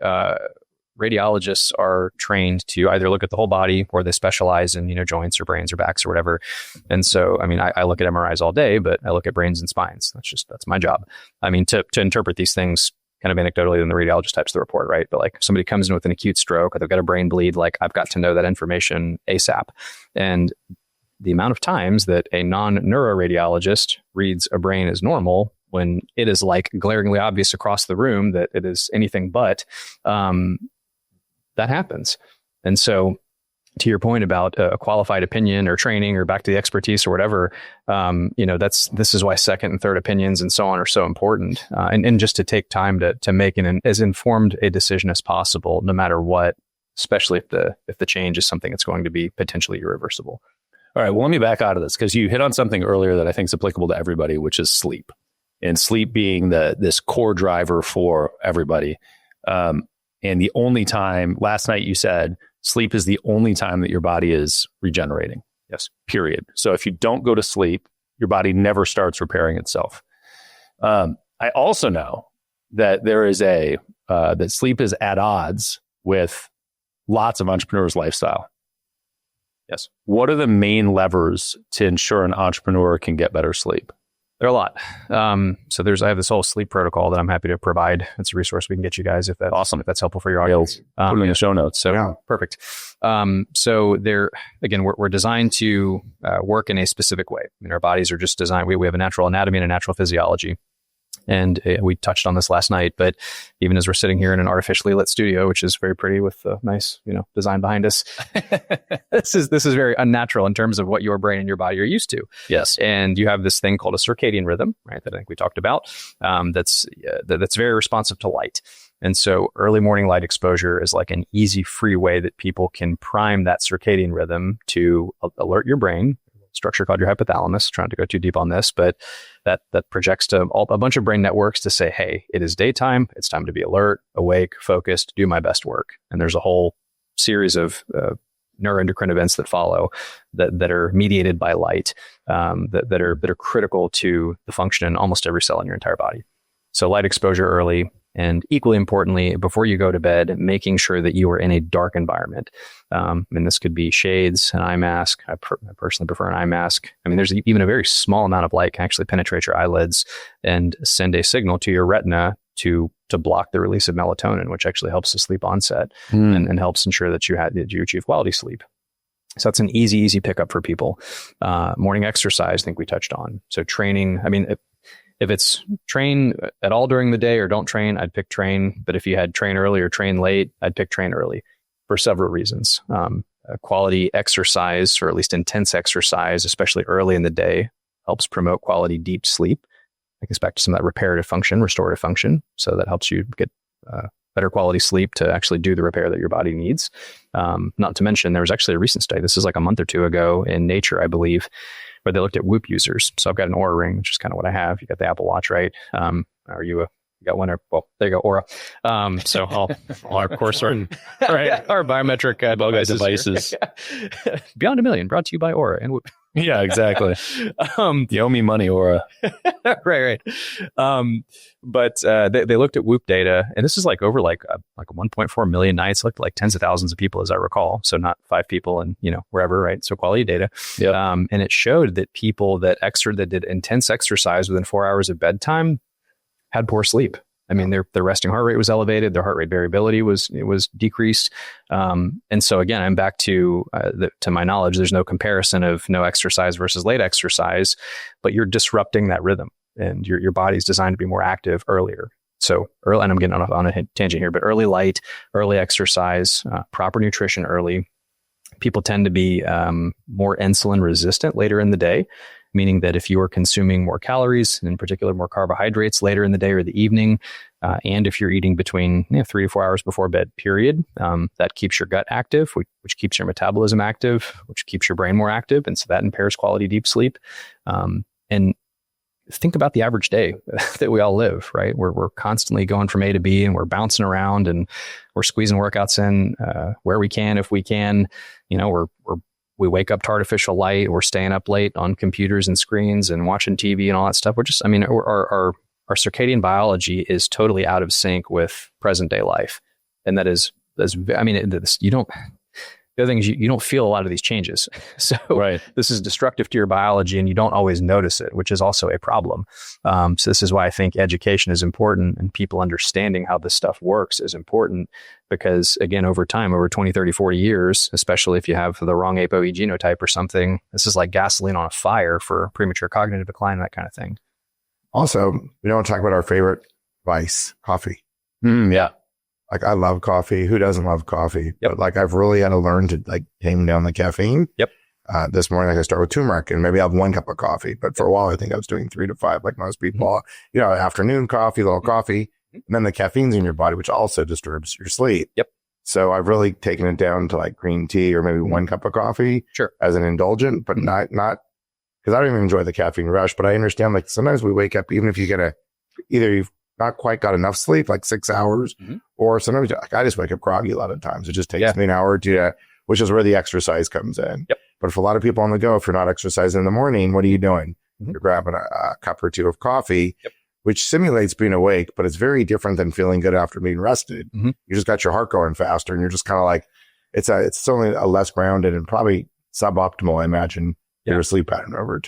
Radiologists are trained to either look at the whole body or they specialize in, joints or brains or backs or whatever. And so, I mean, I look at MRIs all day, but I look at brains and spines. That's my job. I mean, to interpret these things kind of anecdotally, then the radiologist types the report, right? But like somebody comes in with an acute stroke or they've got a brain bleed, like I've got to know that information ASAP. And the amount of times that a non-neuroradiologist reads a brain as normal when it is like glaringly obvious across the room that it is anything but, that happens. And so to your point about a qualified opinion or training or back to the expertise or whatever, this is why second and third opinions and so on are so important. And just to take time to make as informed a decision as possible, no matter what, especially if the change is something that's going to be potentially irreversible. All right. Well, let me back out of this because you hit on something earlier that I think is applicable to everybody, which is sleep, and sleep being this core driver for everybody. And the only time, last night you said, sleep is the only time that your body is regenerating. Yes. Period. So if you don't go to sleep, your body never starts repairing itself. I also know that there is that sleep is at odds with lots of entrepreneurs' lifestyle. Yes. What are the main levers to ensure an entrepreneur can get better sleep? There are a lot. So I have this whole sleep protocol that I'm happy to provide. It's a resource we can get you guys if that's awesome. If that's helpful for your audience. Put it in the show notes. So perfect. So we're designed to work in a specific way. I mean, our bodies are just designed. We have a natural anatomy and a natural physiology. And we touched on this last night, but even as we're sitting here in an artificially lit studio, which is very pretty with the nice, design behind us, this is very unnatural in terms of what your brain and your body are used to. Yes. And you have this thing called a circadian rhythm, right? That I think we talked about. That's very responsive to light. And so early morning light exposure is like an easy, free way that people can prime that circadian rhythm to alert your brain. Structure called your hypothalamus, trying to go too deep on this, but that projects to a bunch of brain networks to say, hey, it is daytime. It's time to be alert, awake, focused, do my best work. And there's a whole series of neuroendocrine events that follow that are mediated by light, that are critical to the function in almost every cell in your entire body. So light exposure early. And equally importantly, before you go to bed, making sure that you are in a dark environment. And this could be shades, an eye mask. I personally prefer an eye mask. I mean, there's even a very small amount of light can actually penetrate your eyelids and send a signal to your retina to block the release of melatonin, which actually helps the sleep onset and helps ensure that you achieve quality sleep. So that's an easy pickup for people. Morning exercise, I think we touched on. So training, I mean, if it's train at all during the day or don't train, I'd pick train. But if you had train early or train late, I'd pick train early for several reasons. Quality exercise, or at least intense exercise, especially early in the day, helps promote quality deep sleep. It gets back to some of that reparative function, restorative function. So that helps you get better quality sleep to actually do the repair that your body needs. Not to mention, there was actually a recent study. This is like a month or two ago in Nature, I believe, where they looked at Whoop users. So I've got an Oura ring, which is kind of what I have. You got the Apple Watch, right? You got one? Well, there you go, Oura. So all of course, our biometric devices. Beyond a Million, brought to you by Oura and Whoop. Yeah, exactly. You owe me money, Aura. Right. But they looked at Whoop data, and this is like over like 1.4 million nights. Looked at like tens of thousands of people, as I recall. So not 5 people, and wherever, right? So quality data. Yep. And it showed that people that did intense exercise within 4 hours of bedtime had poor sleep. I mean, their resting heart rate was elevated. Their heart rate variability was decreased. And so again, I'm back to my knowledge. There's no comparison of no exercise versus late exercise, but you're disrupting that rhythm, and your body's designed to be more active earlier. So early, and I'm getting on a tangent here, but early light, early exercise, proper nutrition early. People tend to be more insulin resistant later in the day, meaning that if you are consuming more calories, in particular more carbohydrates later in the day or the evening, and if you're eating between 3 to 4 hours before bed, period, that keeps your gut active, which keeps your metabolism active, which keeps your brain more active. And so that impairs quality deep sleep. And think about the average day that we all live, right? We're constantly going from A to B, and we're bouncing around, and we're squeezing workouts in where we can, if we can. We wake up to artificial light. We're staying up late on computers and screens and watching TV and all that stuff. Our circadian biology is totally out of sync with present day life. And the other thing is you don't feel a lot of these changes. So right. This is destructive to your biology, and you don't always notice it, which is also a problem. So this is why I think education is important, and people understanding how this stuff works is important, because again, over time, over 20, 30, 40 years, especially if you have the wrong ApoE genotype or something, this is like gasoline on a fire for premature cognitive decline, that kind of thing. Also, we don't talk about our favorite vice, coffee. Yeah. Like, I love coffee. Who doesn't love coffee? Yep. But like, I've really had to learn to like tame down the caffeine. Yep. This morning, I start with turmeric, and maybe I'll have 1 cup of coffee. But for a while, I think I was doing 3 to 5, like most people. Afternoon coffee, little coffee, and then the caffeine's in your body, which also disturbs your sleep. Yep. So I've really taken it down to like green tea or maybe 1 cup of coffee, sure, as an indulgent, but not because I don't even enjoy the caffeine rush. But I understand, like, sometimes we wake up, even if you get either you've not quite got enough sleep, like 6 hours, or sometimes like I just wake up groggy a lot of times. It just takes me an hour or two, which is where the exercise comes in. Yep. But for a lot of people on the go, if you're not exercising in the morning, what are you doing? You're grabbing a cup or two of coffee, which simulates being awake, but it's very different than feeling good after being rested. You just got your heart going faster, and you're just kind of like, it's certainly a less grounded and probably suboptimal, I imagine, your sleep pattern over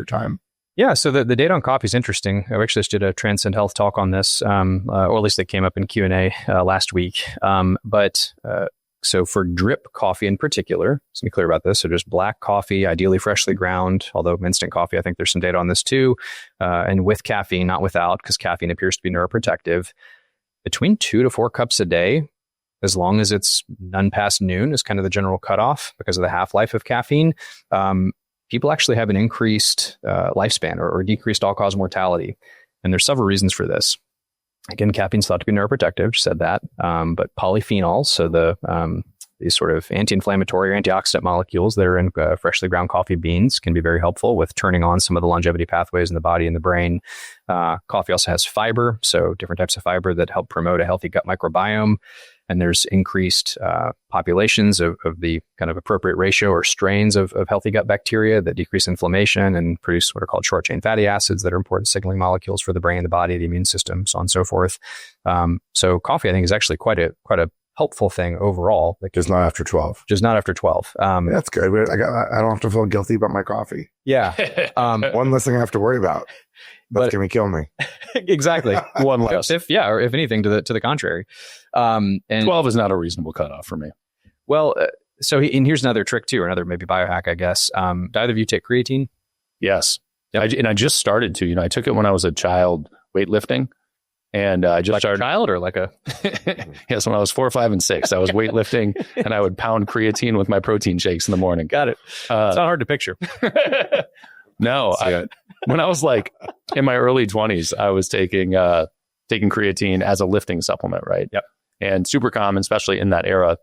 time. Yeah, so the data on coffee is interesting. I actually just did a Transcend Health talk on this, or at least they came up in Q&A last week. So for drip coffee in particular, let's be clear about this. So just black coffee, ideally freshly ground, although instant coffee, I think there's some data on this too, and with caffeine, not without, because caffeine appears to be neuroprotective. Between 2 to 4 cups a day, as long as it's none past noon, is kind of the general cutoff because of the half-life of caffeine. People actually have an increased lifespan or decreased all-cause mortality. And there's several reasons for this. Again, caffeine's thought to be neuroprotective, just said that. But polyphenols, so these sort of anti-inflammatory or antioxidant molecules that are in freshly ground coffee beans can be very helpful with turning on some of the longevity pathways in the body and the brain. Coffee also has fiber, so different types of fiber that help promote a healthy gut microbiome. And there's increased populations of the kind of appropriate ratio or strains of healthy gut bacteria that decrease inflammation and produce what are called short-chain fatty acids that are important signaling molecules for the brain, the body, the immune system, so on and so forth. So coffee, I think, is actually quite a helpful thing overall. Just not after 12. Just not after 12. That's good. I don't have to feel guilty about my coffee. Yeah. One less thing I have to worry about. That's going to kill me. Exactly. One less. Or if anything, to the contrary. And 12 is not a reasonable cutoff for me. Well, and here's another trick too, or another maybe biohack, I guess. Do either of you take creatine? Yes. Yep. I just started to. I took it when I was a child weightlifting. And I just started. A child or like a? Yes, when I was 4, 5, and 6, I was weightlifting, and I would pound creatine with my protein shakes in the morning. Got it. It's not hard to picture. No, when I was like in my early 20s, I was taking creatine as a lifting supplement, right? Yep. And super common, especially in that era.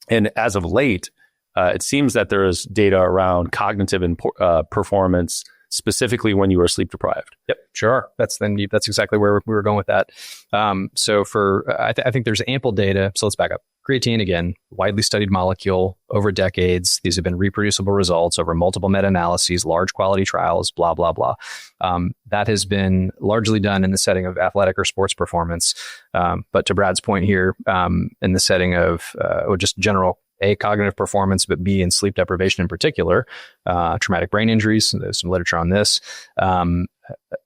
And as of late, it seems that there is data around cognitive and performance, specifically when you are sleep deprived. Yep, sure. That's exactly where we were going with that. I think there's ample data. So let's back up. creatine, again, widely studied molecule over decades. These have been reproducible results over multiple meta-analyses, large quality trials, blah, blah, blah. That has been largely done in the setting of athletic or sports performance. But to Brad's point here, in the setting of or just general A, cognitive performance, but B, in sleep deprivation in particular, traumatic brain injuries. There's some literature on this.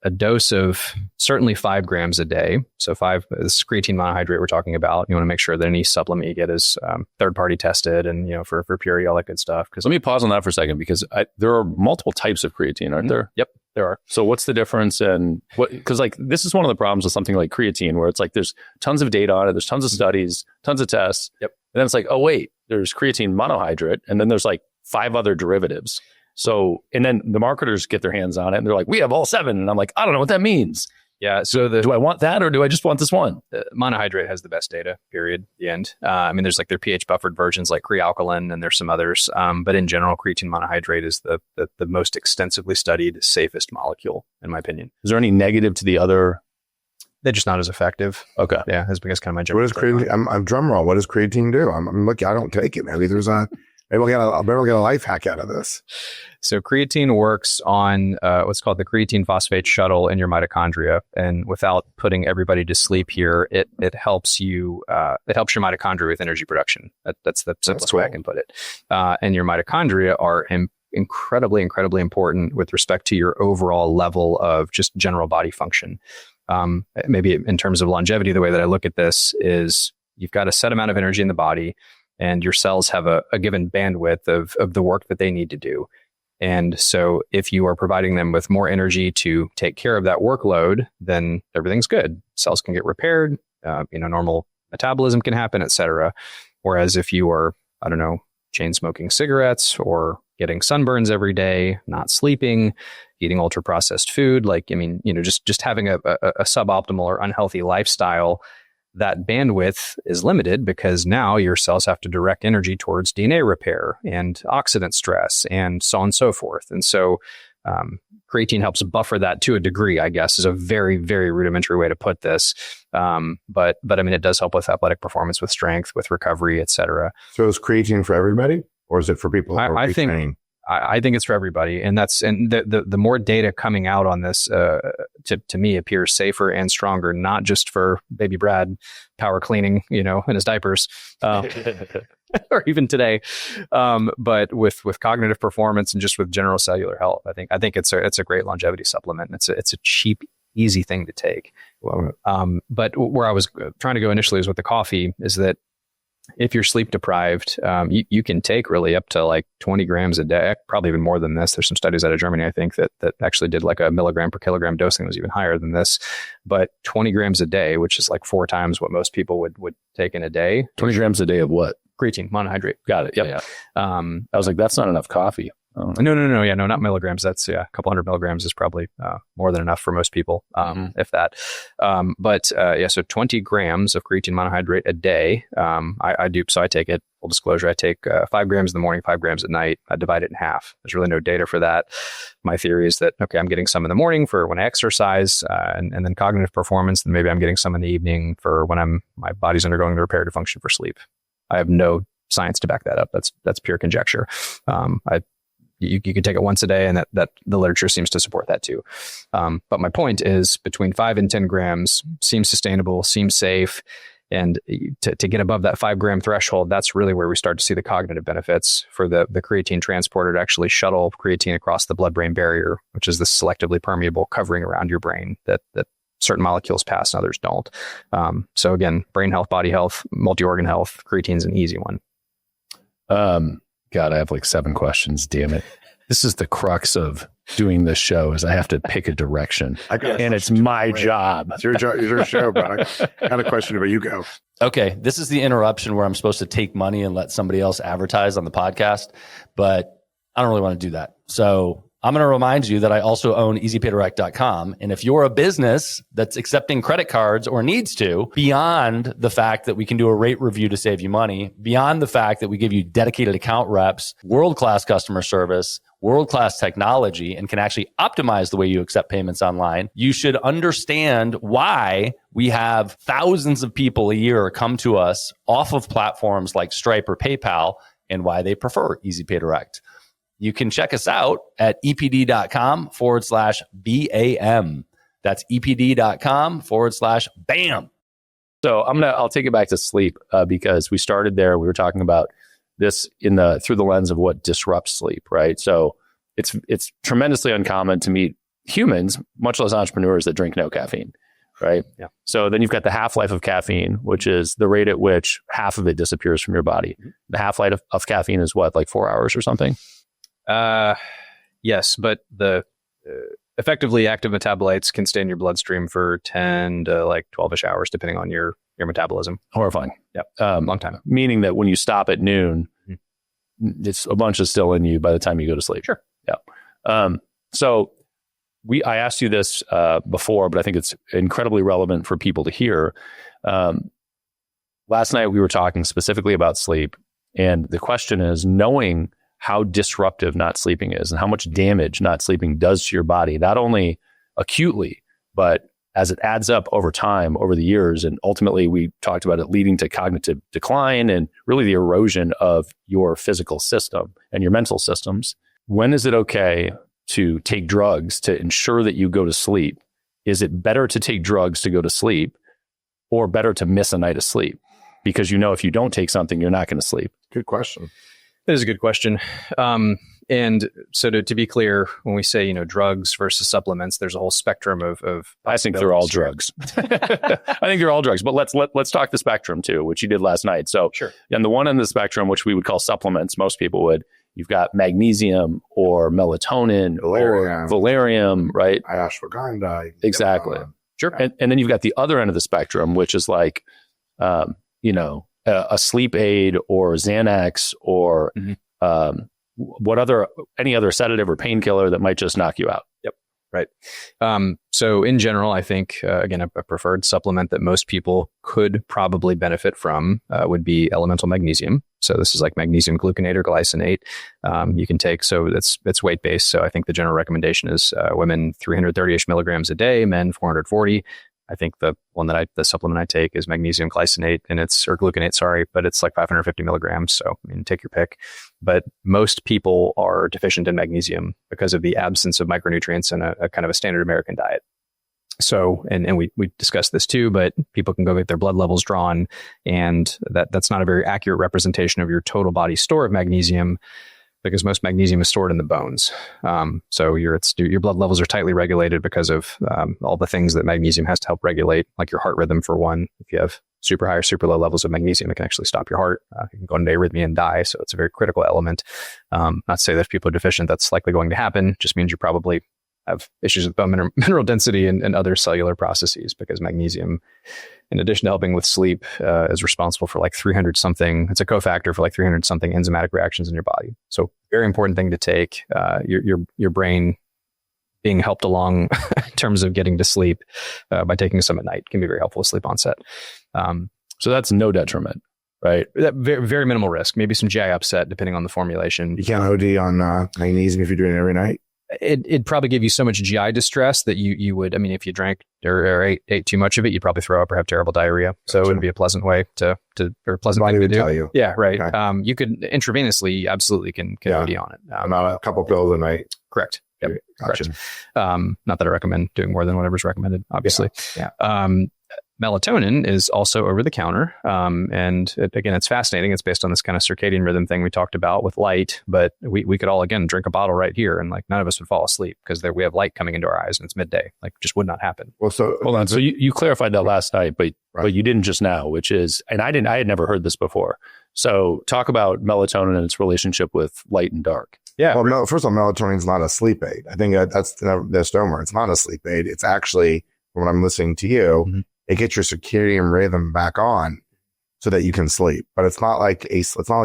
A dose of certainly 5 grams a day. So this is creatine monohydrate we're talking about. You want to make sure that any supplement you get is third-party tested and, for purity, all that good stuff. Let me pause on that for a second, because there are multiple types of creatine, aren't there? Yep, there are. So what's the difference? And because this is one of the problems with something like creatine, where it's like there's tons of data on it, there's tons of studies, tons of tests. Yep. And then it's like, oh wait, there's creatine monohydrate, and then there's like 5 other derivatives. So, and then the marketers get their hands on it and they're like, we have all 7. And I'm like, I don't know what that means. Yeah. So do I want that, or do I just want this one? Monohydrate has the best data, period. The end. There's like their pH buffered versions like Crealkaline, and there's some others. But in general, creatine monohydrate is the most extensively studied, safest molecule, in my opinion. Is there any negative to the other? They're just not as effective. Okay. Yeah. That's because kind of my general. What does creatine, I'm drum roll. What does creatine do? I'm looking, I don't take it. Maybe I'll get a life hack out of this. So creatine works on what's called the creatine phosphate shuttle in your mitochondria, and without putting everybody to sleep here, it helps you. It helps your mitochondria with energy production. That's the simplest way I can put it. And your mitochondria are incredibly important with respect to your overall level of just general body function. Maybe in terms of longevity, the way that I look at this is you've got a set amount of energy in the body, and your cells have a given bandwidth of the work that they need to do. And so if you are providing them with more energy to take care of that workload, then everything's good. Cells can get repaired, normal metabolism can happen, et cetera. Whereas if you are, chain smoking cigarettes or getting sunburns every day, not sleeping, eating ultra processed food, just having a suboptimal or unhealthy lifestyle, that bandwidth is limited because now your cells have to direct energy towards DNA repair and oxidant stress and so on and so forth. And so creatine helps buffer that to a degree, I guess, is a very, very rudimentary way to put this. But it does help with athletic performance, with strength, with recovery, et cetera. So is creatine for everybody, or is it for people who are retraining? I think it's for everybody, and the more data coming out on this to me appears safer and stronger, not just for baby Brad power cleaning, in his diapers, or even today, but with cognitive performance and just with general cellular health. I think it's a great longevity supplement. It's a cheap, easy thing to take. But where I was trying to go initially is with the coffee is that if you're sleep deprived, you can take really up to like 20 grams a day, probably even more than this. There's some studies out of Germany, I think, that actually did like a milligram per kilogram dosing that was even higher than this. But 20 grams a day, which is like 4 times what most people would take in a day. 20 grams a day of what? Creatine, monohydrate. Got it. Yep. Yeah. I was like, that's not enough coffee. No. Yeah, no, not milligrams. That's a couple hundred milligrams is probably more than enough for most people, if that. So 20 grams of creatine monohydrate a day. I do. So I take it. Full disclosure, I take 5 grams in the morning, 5 grams at night. I divide it in half. There's really no data for that. My theory is that I'm getting some in the morning for when I exercise, and then cognitive performance. Then maybe I'm getting some in the evening for when my body's undergoing the repair to function for sleep. I have no science to back that up. That's pure conjecture. You could take it once a day, and that the literature seems to support that too. But my point is between 5 and 10 grams seems sustainable, seems safe. And to get above that 5 gram threshold, that's really where we start to see the cognitive benefits for the creatine transporter to actually shuttle creatine across the blood-brain barrier, which is the selectively permeable covering around your brain that certain molecules pass and others don't. So again, brain health, body health, multi-organ health, creatine's an easy one. God, I have like 7 questions. Damn it. This is the crux of doing this show is I have to pick a direction. And it's my job. It's your show, bro. I got a question, but you go. Okay. This is the interruption where I'm supposed to take money and let somebody else advertise on the podcast, but I don't really want to do that. So I'm going to remind you that I also own easypaydirect.com. And if you're a business that's accepting credit cards or needs to, beyond the fact that we can do a rate review to save you money, beyond the fact that we give you dedicated account reps, world-class customer service, world-class technology, and can actually optimize the way you accept payments online, you should understand why we have thousands of people a year come to us off of platforms like Stripe or PayPal and why they prefer Easy Pay Direct. You can check us out at epd.com/BAM. That's epd.com/BAM. So I'll take it back to sleep because we started there. We were talking about this through the lens of what disrupts sleep, right? So it's tremendously uncommon to meet humans, much less entrepreneurs, that drink no caffeine, right? Yeah. So then you've got the half-life of caffeine, which is the rate at which half of it disappears from your body. Mm-hmm. The half-life of caffeine is what, like 4 hours or something? Yes, but the effectively active metabolites can stay in your bloodstream for 10 to like 12-ish hours, depending on your metabolism. Horrifying. Yep. Long time. Meaning that when you stop at noon, it's a bunch is still in you by the time you go to sleep. Sure. Yeah. So I asked you this before, but I think it's incredibly relevant for people to hear. Last night we were talking specifically about sleep, and the question is, knowing how disruptive not sleeping is and how much damage not sleeping does to your body, not only acutely, but as it adds up over time, over the years. And ultimately, we talked about it leading to cognitive decline and really the erosion of your physical system and your mental systems. When is it okay to take drugs to ensure that you go to sleep? Is it better to take drugs to go to sleep, or better to miss a night of sleep? Because if you don't take something, you're not going to sleep. Good question. That is a good question. And so to be clear, when we say, drugs versus supplements, there's a whole spectrum of I think they're all drugs. I think they're all drugs, but let's talk the spectrum too, which you did last night. So sure. And the one end of the spectrum, which we would call supplements, most people would, you've got magnesium or melatonin or valerium, right? Ashwagandha. Exactly. Sure. And then you've got the other end of the spectrum, which is like, a sleep aid or Xanax or any other sedative or painkiller that might just knock you out. Yep. Right. So in general, I think, again, a preferred supplement that most people could probably benefit from would be elemental magnesium. So this is like magnesium gluconate or glycinate. You can take, so it's weight-based. So I think the general recommendation is women 330-ish milligrams a day, men 440. I think the supplement I take is magnesium glycinate or gluconate, sorry, but it's like 550 milligrams. So take your pick. But most people are deficient in magnesium because of the absence of micronutrients in a kind of a standard American diet. So, and we discussed this too, but people can go get their blood levels drawn, and that's not a very accurate representation of your total body store of magnesium, because most magnesium is stored in the bones. So your blood levels are tightly regulated because of all the things that magnesium has to help regulate, like your heart rhythm for one. If you have super high or super low levels of magnesium, it can actually stop your heart. You can go into arrhythmia and die. So it's a very critical element. Not to say that if people are deficient, that's likely going to happen. Just means you probably have issues with bone mineral density and other cellular processes, because magnesium, in addition to helping with sleep, is responsible for like 300 something. It's a cofactor for like 300 something enzymatic reactions in your body. So very important thing to take. Your brain being helped along in terms of getting to sleep by taking some at night can be very helpful with sleep onset. So that's no detriment, right? That very, very minimal risk. Maybe some GI upset depending on the formulation. You can't OD on magnesium if you're doing it every night. It'd probably give you so much GI distress that you would, if you drank or ate too much of it, you'd probably throw up or have terrible diarrhea. Gotcha. So it wouldn't be a pleasent way or a pleasant thing to do. Tell you. Yeah, right. Okay. You could intravenously, absolutely can OD on it. About a couple pills a night. Correct. Yep. Gotcha. Correct. Not that I recommend doing more than whatever's recommended, obviously. Yeah. Melatonin is also over the counter. And again, it's fascinating. It's based on this kind of circadian rhythm thing we talked about with light, but we could all, again, drink a bottle right here and like none of us would fall asleep because we have light coming into our eyes and it's midday. Like just would not happen. Well, so hold on. So you clarified that last night, but you didn't just now, which is, and I had never heard this before. So talk about melatonin and its relationship with light and dark. Yeah. Well, first of all, melatonin is not a sleep aid. I think that's the misnomer. It's not a sleep aid. It's actually, when I'm listening to you, it gets your circadian rhythm back on so that you can sleep. But it's not like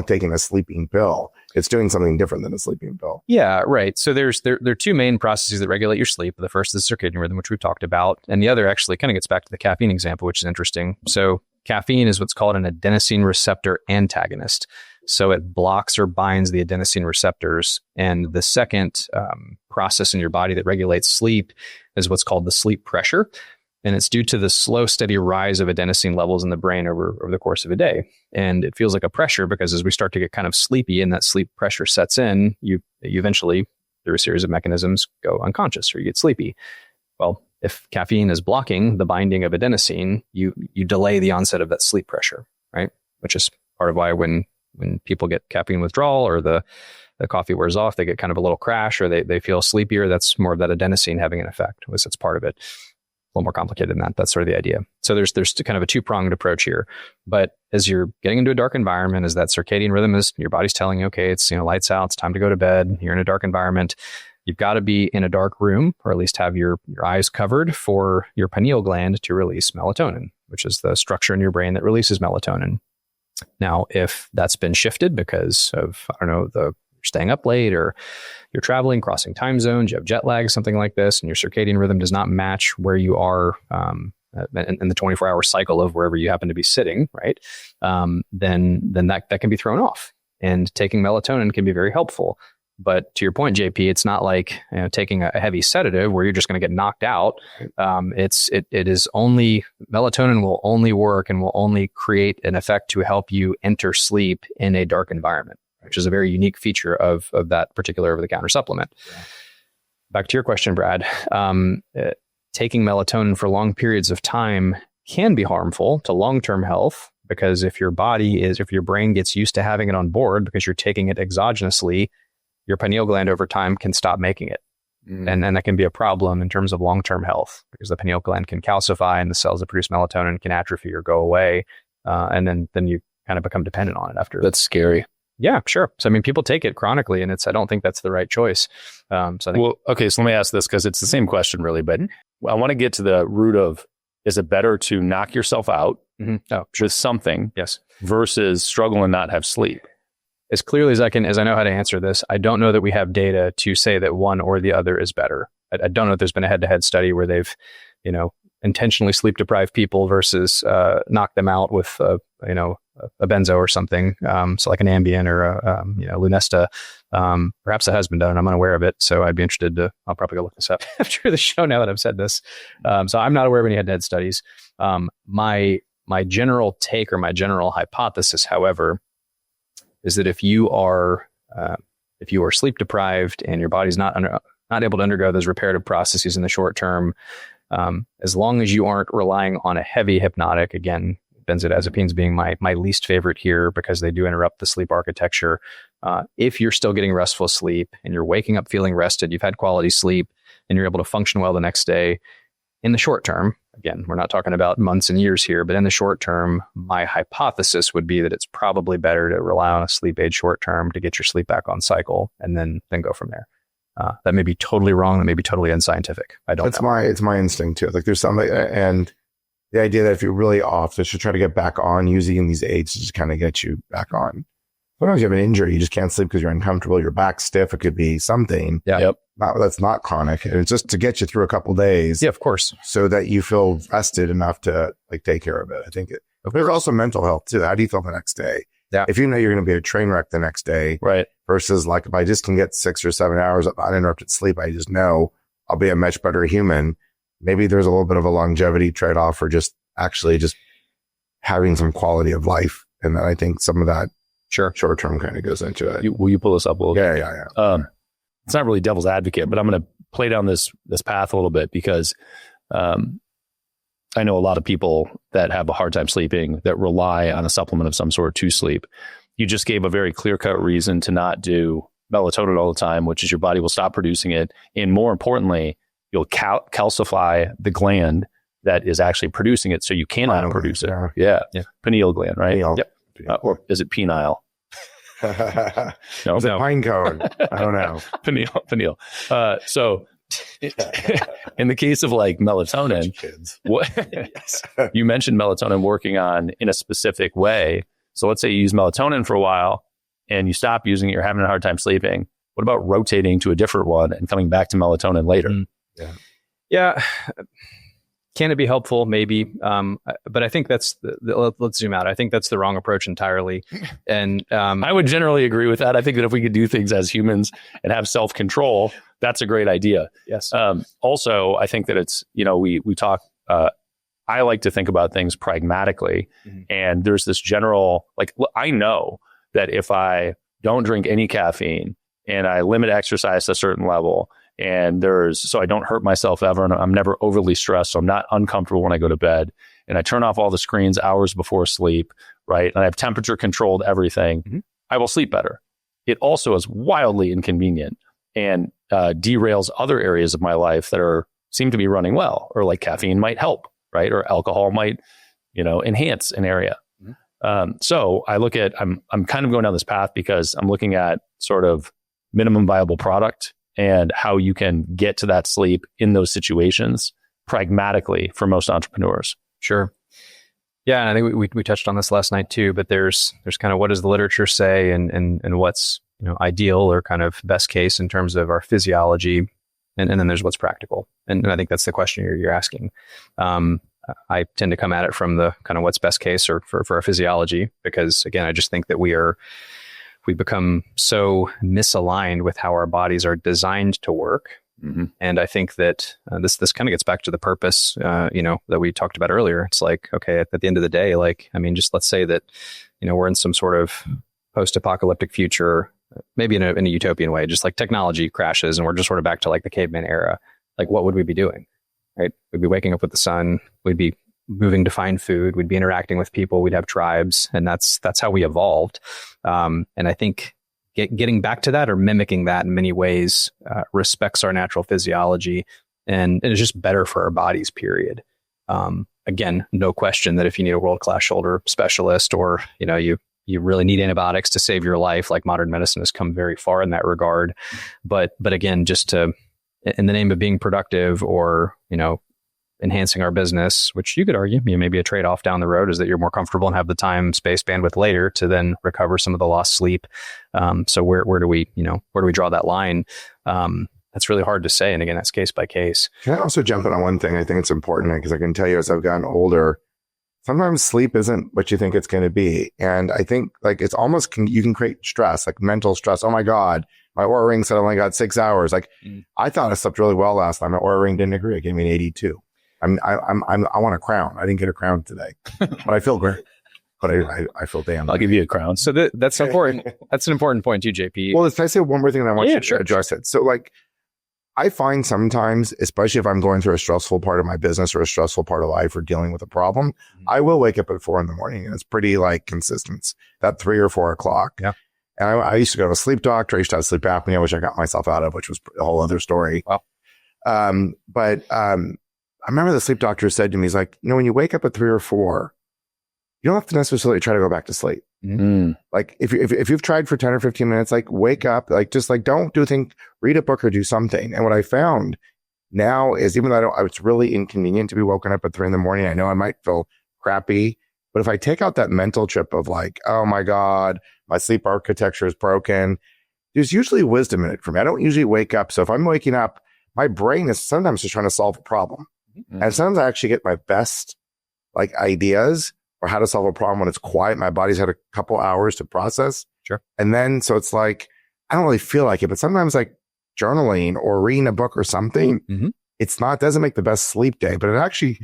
taking a sleeping pill. it's doing something different than a sleeping pill. Yeah, right. So there are two main processes that regulate your sleep. The first is circadian rhythm, which we've talked about. And the other actually kind of gets back to the caffeine example, which is interesting. So caffeine is what's called an adenosine receptor antagonist. So it blocks or binds the adenosine receptors. And the second process in your body that regulates sleep is what's called the sleep pressure. And it's due to the slow, steady rise of adenosine levels in the brain over the course of a day. And it feels like a pressure because as we start to get kind of sleepy and that sleep pressure sets in, you eventually, through a series of mechanisms, go unconscious or you get sleepy. Well, if caffeine is blocking the binding of adenosine, you delay the onset of that sleep pressure, right? Which is part of why when people get caffeine withdrawal or the coffee wears off, they get kind of a little crash or they feel sleepier. That's more of that adenosine having an effect. That's part of it. A little more complicated than that. That's sort of the idea. So there's kind of a two-pronged approach here. But as you're getting into a dark environment, as that circadian rhythm is, your body's telling you, okay, it's lights out, it's time to go to bed. You're in a dark environment. You've got to be in a dark room, or at least have your eyes covered for your pineal gland to release melatonin, which is the structure in your brain that releases melatonin. Now, if that's been shifted because of, you're staying up late or you're traveling, crossing time zones, you have jet lag, something like this, and your circadian rhythm does not match where you are in the 24-hour cycle of wherever you happen to be sitting, right? Then that can be thrown off. And taking melatonin can be very helpful. But to your point, JP, it's not like taking a heavy sedative where you're just going to get knocked out. It is only melatonin will only work and will only create an effect to help you enter sleep in a dark environment, which is a very unique feature of that particular over-the-counter supplement. Yeah. Back to your question, Brad. Taking melatonin for long periods of time can be harmful to long-term health because if your brain gets used to having it on board because you're taking it exogenously, your pineal gland over time can stop making it. And that can be a problem in terms of long-term health because the pineal gland can calcify and the cells that produce melatonin can atrophy or go away. And then you kind of become dependent on it after. That's scary. Yeah, sure. So, people take it chronically and I don't think that's the right choice. So let me ask this because it's the same question really, but I want to get to the root of, is it better to knock yourself out with something versus struggle and not have sleep? As clearly as I know how to answer this, I don't know that we have data to say that one or the other is better. I don't know if there's been a head-to-head study where they've, intentionally sleep deprived people versus knock them out with, a benzo or something. So like an Ambien or a Lunesta. Perhaps it has been done and I'm unaware of it. So I'd be interested I'll probably go look this up after the show now that I've said this. So I'm not aware of any head-to-head studies. My general take or my general hypothesis, however, is that if you are sleep deprived and your body's not able to undergo those reparative processes in the short term, as long as you aren't relying on a heavy hypnotic, again, benzodiazepines being my least favorite here because they do interrupt the sleep architecture. If you're still getting restful sleep and you're waking up feeling rested, you've had quality sleep and you're able to function well the next day, in the short term, again, we're not talking about months and years here, but in the short term, my hypothesis would be that it's probably better to rely on a sleep aid short term to get your sleep back on cycle and then go from there. That may be totally wrong. That may be totally unscientific. I don't know. It's my instinct too. Like there's something, and the idea that if you're really off, they should try to get back on using these aids to just kind of get you back on. Sometimes you have an injury, you just can't sleep because you're uncomfortable, your back's stiff. It could be something. Yeah. Yep. That's not chronic. It's just to get you through a couple of days. Yeah, of course. So that you feel rested enough to take care of it. I think there's also mental health too. How do you feel the next day? Yeah. If you know you're going to be a train wreck the next day, right? Versus like if I just can get 6 or 7 hours of uninterrupted sleep, I just know I'll be a much better human. Maybe there's a little bit of a longevity trade-off for just having some quality of life. And then I think some of that short term kind of goes into it. Will you pull this up a little bit? Yeah. It's not really devil's advocate, but I'm going to play down this path a little bit because I know a lot of people that have a hard time sleeping that rely on a supplement of some sort to sleep. You just gave a very clear-cut reason to not do melatonin all the time, which is your body will stop producing it. And more importantly, you'll calcify the gland that is actually producing it, so you cannot produce it. Yeah. Pineal gland, right? Pineal. Yep. Or is it penile? No, it's a pine cone. I don't know. Pineal. So in the case of like melatonin, you mentioned melatonin working on in a specific way. So let's say you use melatonin for a while, and you stop using it, you're having a hard time sleeping. What about rotating to a different one and coming back to melatonin later? Yeah. Can it be helpful? Maybe. But I think that's let's zoom out. I think that's the wrong approach entirely. And I would generally agree with that. I think that if we could do things as humans and have self-control, that's a great idea. Yes. Also, I think that it's, we talk, I like to think about things pragmatically. And there's this general, I know that if I don't drink any caffeine and I limit exercise to a certain level, so I don't hurt myself ever, and I'm never overly stressed, so I'm not uncomfortable when I go to bed, and I turn off all the screens hours before sleep, right? And I have temperature controlled everything, I will sleep better. It also is wildly inconvenient and derails other areas of my life that seem to be running well, or like caffeine might help, right? Or alcohol might, enhance an area. So I look at, I'm kind of going down this path because I'm looking at sort of minimum viable product and how you can get to that sleep in those situations pragmatically for most entrepreneurs. Sure. Yeah, and I think we touched on this last night too, but there's kind of what does the literature say and what's ideal or kind of best case in terms of our physiology, and then there's what's practical. And I think that's the question you're asking. I tend to come at it from the kind of what's best case or for our physiology, because again, I just think that we become so misaligned with how our bodies are designed to work. And I think that this kind of gets back to the purpose, that we talked about earlier. It's like, okay, at the end of the day, just let's say that, we're in some sort of post-apocalyptic future, maybe in a utopian way, just like technology crashes and we're just sort of back to like the caveman era. Like, what would we be doing? Right? We'd be waking up with the sun. We'd be moving to find food. We'd be interacting with people. We'd have tribes, and that's how we evolved. And I think getting back to that or mimicking that in many ways respects our natural physiology, and it's just better for our bodies. Period. Again, no question that if you need a world-class shoulder specialist, or you really need antibiotics to save your life, like modern medicine has come very far in that regard. But again, just to, in the name of being productive or enhancing our business, which you could argue maybe a trade-off down the road is that you're more comfortable and have the time, space, bandwidth later to then recover some of the lost sleep. So where do we draw that line? That's really hard to say. And again, that's case by case. Can I also jump in on one thing? I think it's important because I can tell you as I've gotten older, sometimes sleep isn't what you think it's going to be. And I think it's almost, you can create stress, like mental stress. Oh my God, my Oura Ring said I only got 6 hours. I thought I slept really well last night. My Oura Ring didn't agree. It gave me an 82. I want a crown. I didn't get a crown today, but I feel great. But I feel damn. I'll give you a crown. So that's important. That's an important point too, JP. Well, can I say one more thing that I want you to address it? So I find sometimes, especially if I'm going through a stressful part of my business or a stressful part of life or dealing with a problem, I will wake up at 4 a.m. and it's pretty consistent, that 3 or 4 o'clock. Yeah. And I used to go to a sleep doctor. I used to have sleep apnea, which I got myself out of, which was a whole other story. Wow. I remember the sleep doctor said to me, he's like, when you wake up at 3 or 4, you don't have to necessarily try to go back to sleep. Like if you've tried for 10 or 15 minutes, wake up, don't do a thing, read a book or do something. And what I found now is, even though it's really inconvenient to be woken up at 3 a.m, I know I might feel crappy, but if I take out that mental trip of oh my God, my sleep architecture is broken, there's usually wisdom in it for me. I don't usually wake up. So if I'm waking up, my brain is sometimes just trying to solve a problem. And sometimes I actually get my best ideas or how to solve a problem when it's quiet. My body's had a couple hours to process. Sure. And then, so it's I don't really feel like it, but sometimes journaling or reading a book or something, doesn't make the best sleep day, but it actually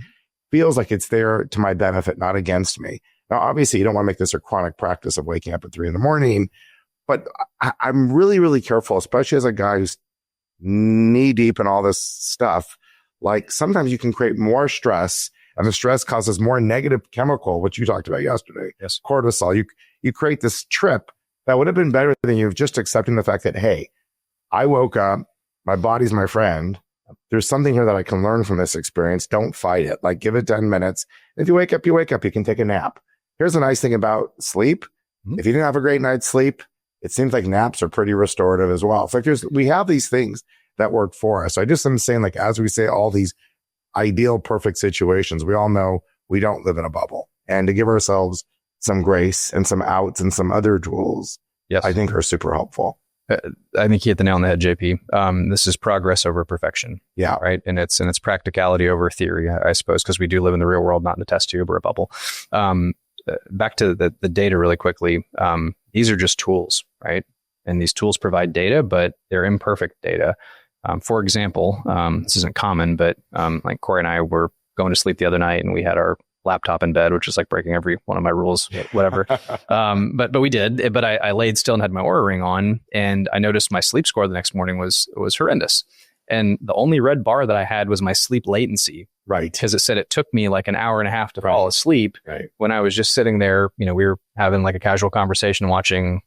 feels like it's there to my benefit, not against me. Now, obviously you don't want to make this a chronic practice of waking up at 3 a.m, but I'm really, really careful, especially as a guy who's knee deep in all this stuff. Sometimes you can create more stress, and the stress causes more negative chemical, which you talked about yesterday. Yes. Cortisol. You create this trip that would have been better than you just accepting the fact that, hey, I woke up, my body's my friend. There's something here that I can learn from this experience. Don't fight it. Give it 10 minutes. If you wake up, you wake up. You can take a nap. Here's the nice thing about sleep. If you didn't have a great night's sleep, it seems like naps are pretty restorative as well. So we have these things that work for us. I just am saying, as we say, all these ideal, perfect situations, we all know we don't live in a bubble. And to give ourselves some grace and some outs and some other tools yes, I think are super helpful. I think you hit the nail on the head, JP. This is progress over perfection. Yeah. Right. And it's practicality over theory, I suppose, because we do live in the real world, not in a test tube or a bubble. Back to the data really quickly. These are just tools, right? And these tools provide data, but they're imperfect data. For example, this isn't common, but like Corey and I were going to sleep the other night and we had our laptop in bed, which is like breaking every one of my rules, whatever. But we did. But I laid still and had my Oura ring on, and I noticed my sleep score the next morning was horrendous. And the only red bar that I had was my sleep latency. Right. Because it said it took me like an hour and a half to fall asleep. Right. When I was just sitting there, we were having like a casual conversation watching,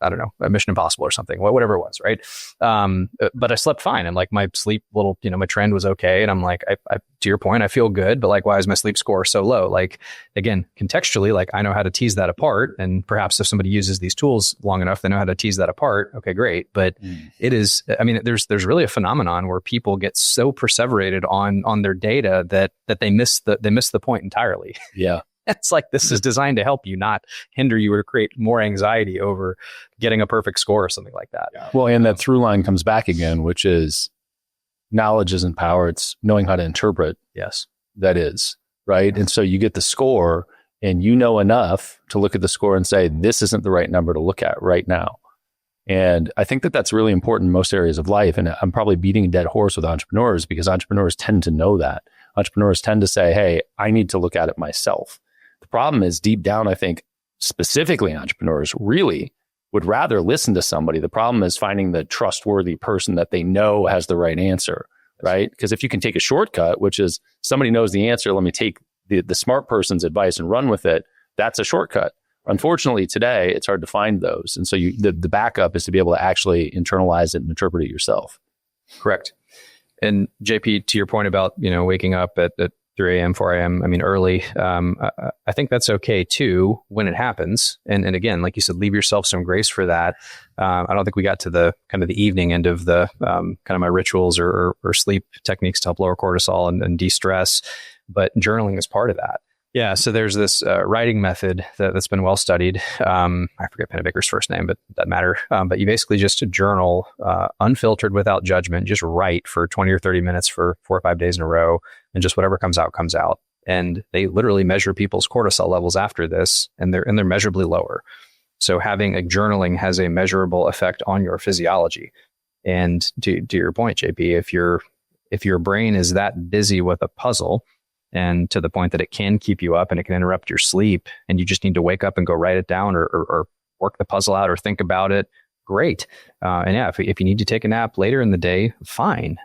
I don't know, a Mission Impossible or something, whatever it was, right? But I slept fine, and like my sleep my trend was okay. And I'm like, I to your point, I feel good, but like, why is my sleep score so low? Like, again, contextually, like I know how to tease that apart, and perhaps if somebody uses these tools long enough, they know how to tease that apart. Okay, great. But it is, I mean, there's really a phenomenon where people get so perseverated on their data that they miss the point entirely. Yeah. It's like, this is designed to help you, not hinder you or create more anxiety over getting a perfect score or something like that. Yeah. Well, and that through line comes back again, which is knowledge isn't power. It's knowing how to interpret. Yes. That is, right? And so you get the score and you know enough to look at the score and say, this isn't the right number to look at right now. And I think that that's really important in most areas of life. And I'm probably beating a dead horse with entrepreneurs because entrepreneurs tend to know that. Entrepreneurs tend to say, hey, I need to look at it myself. The problem is deep down, I think specifically entrepreneurs really would rather listen to somebody. The problem is finding the trustworthy person that they know has the right answer, right? Because if you can take a shortcut, which is somebody knows the answer, let me take the smart person's advice and run with it, that's a shortcut. Unfortunately, today, it's hard to find those. And so the backup is to be able to actually internalize it and interpret it yourself. Correct. And JP, to your point about, waking up at 3 a.m., 4 a.m., I mean, early, I think that's okay too when it happens. And again, like you said, leave yourself some grace for that. I don't think we got to the kind of the evening end of the kind of my rituals or sleep techniques to help lower cortisol and de-stress, but journaling is part of that. Yeah. So there's this writing method that's been well studied. I forget Pennebaker's first name, but it doesn't matter. But you basically just journal unfiltered without judgment, just write for 20 or 30 minutes for 4 or 5 days in a row. And just whatever comes out, comes out. And they literally measure people's cortisol levels after this, and they're measurably lower. So having a journaling has a measurable effect on your physiology. And to your point, JP, if your brain is that busy with a puzzle, and to the point that it can keep you up and it can interrupt your sleep, and you just need to wake up and go write it down or work the puzzle out or think about it, great. And yeah, if you need to take a nap later in the day, fine.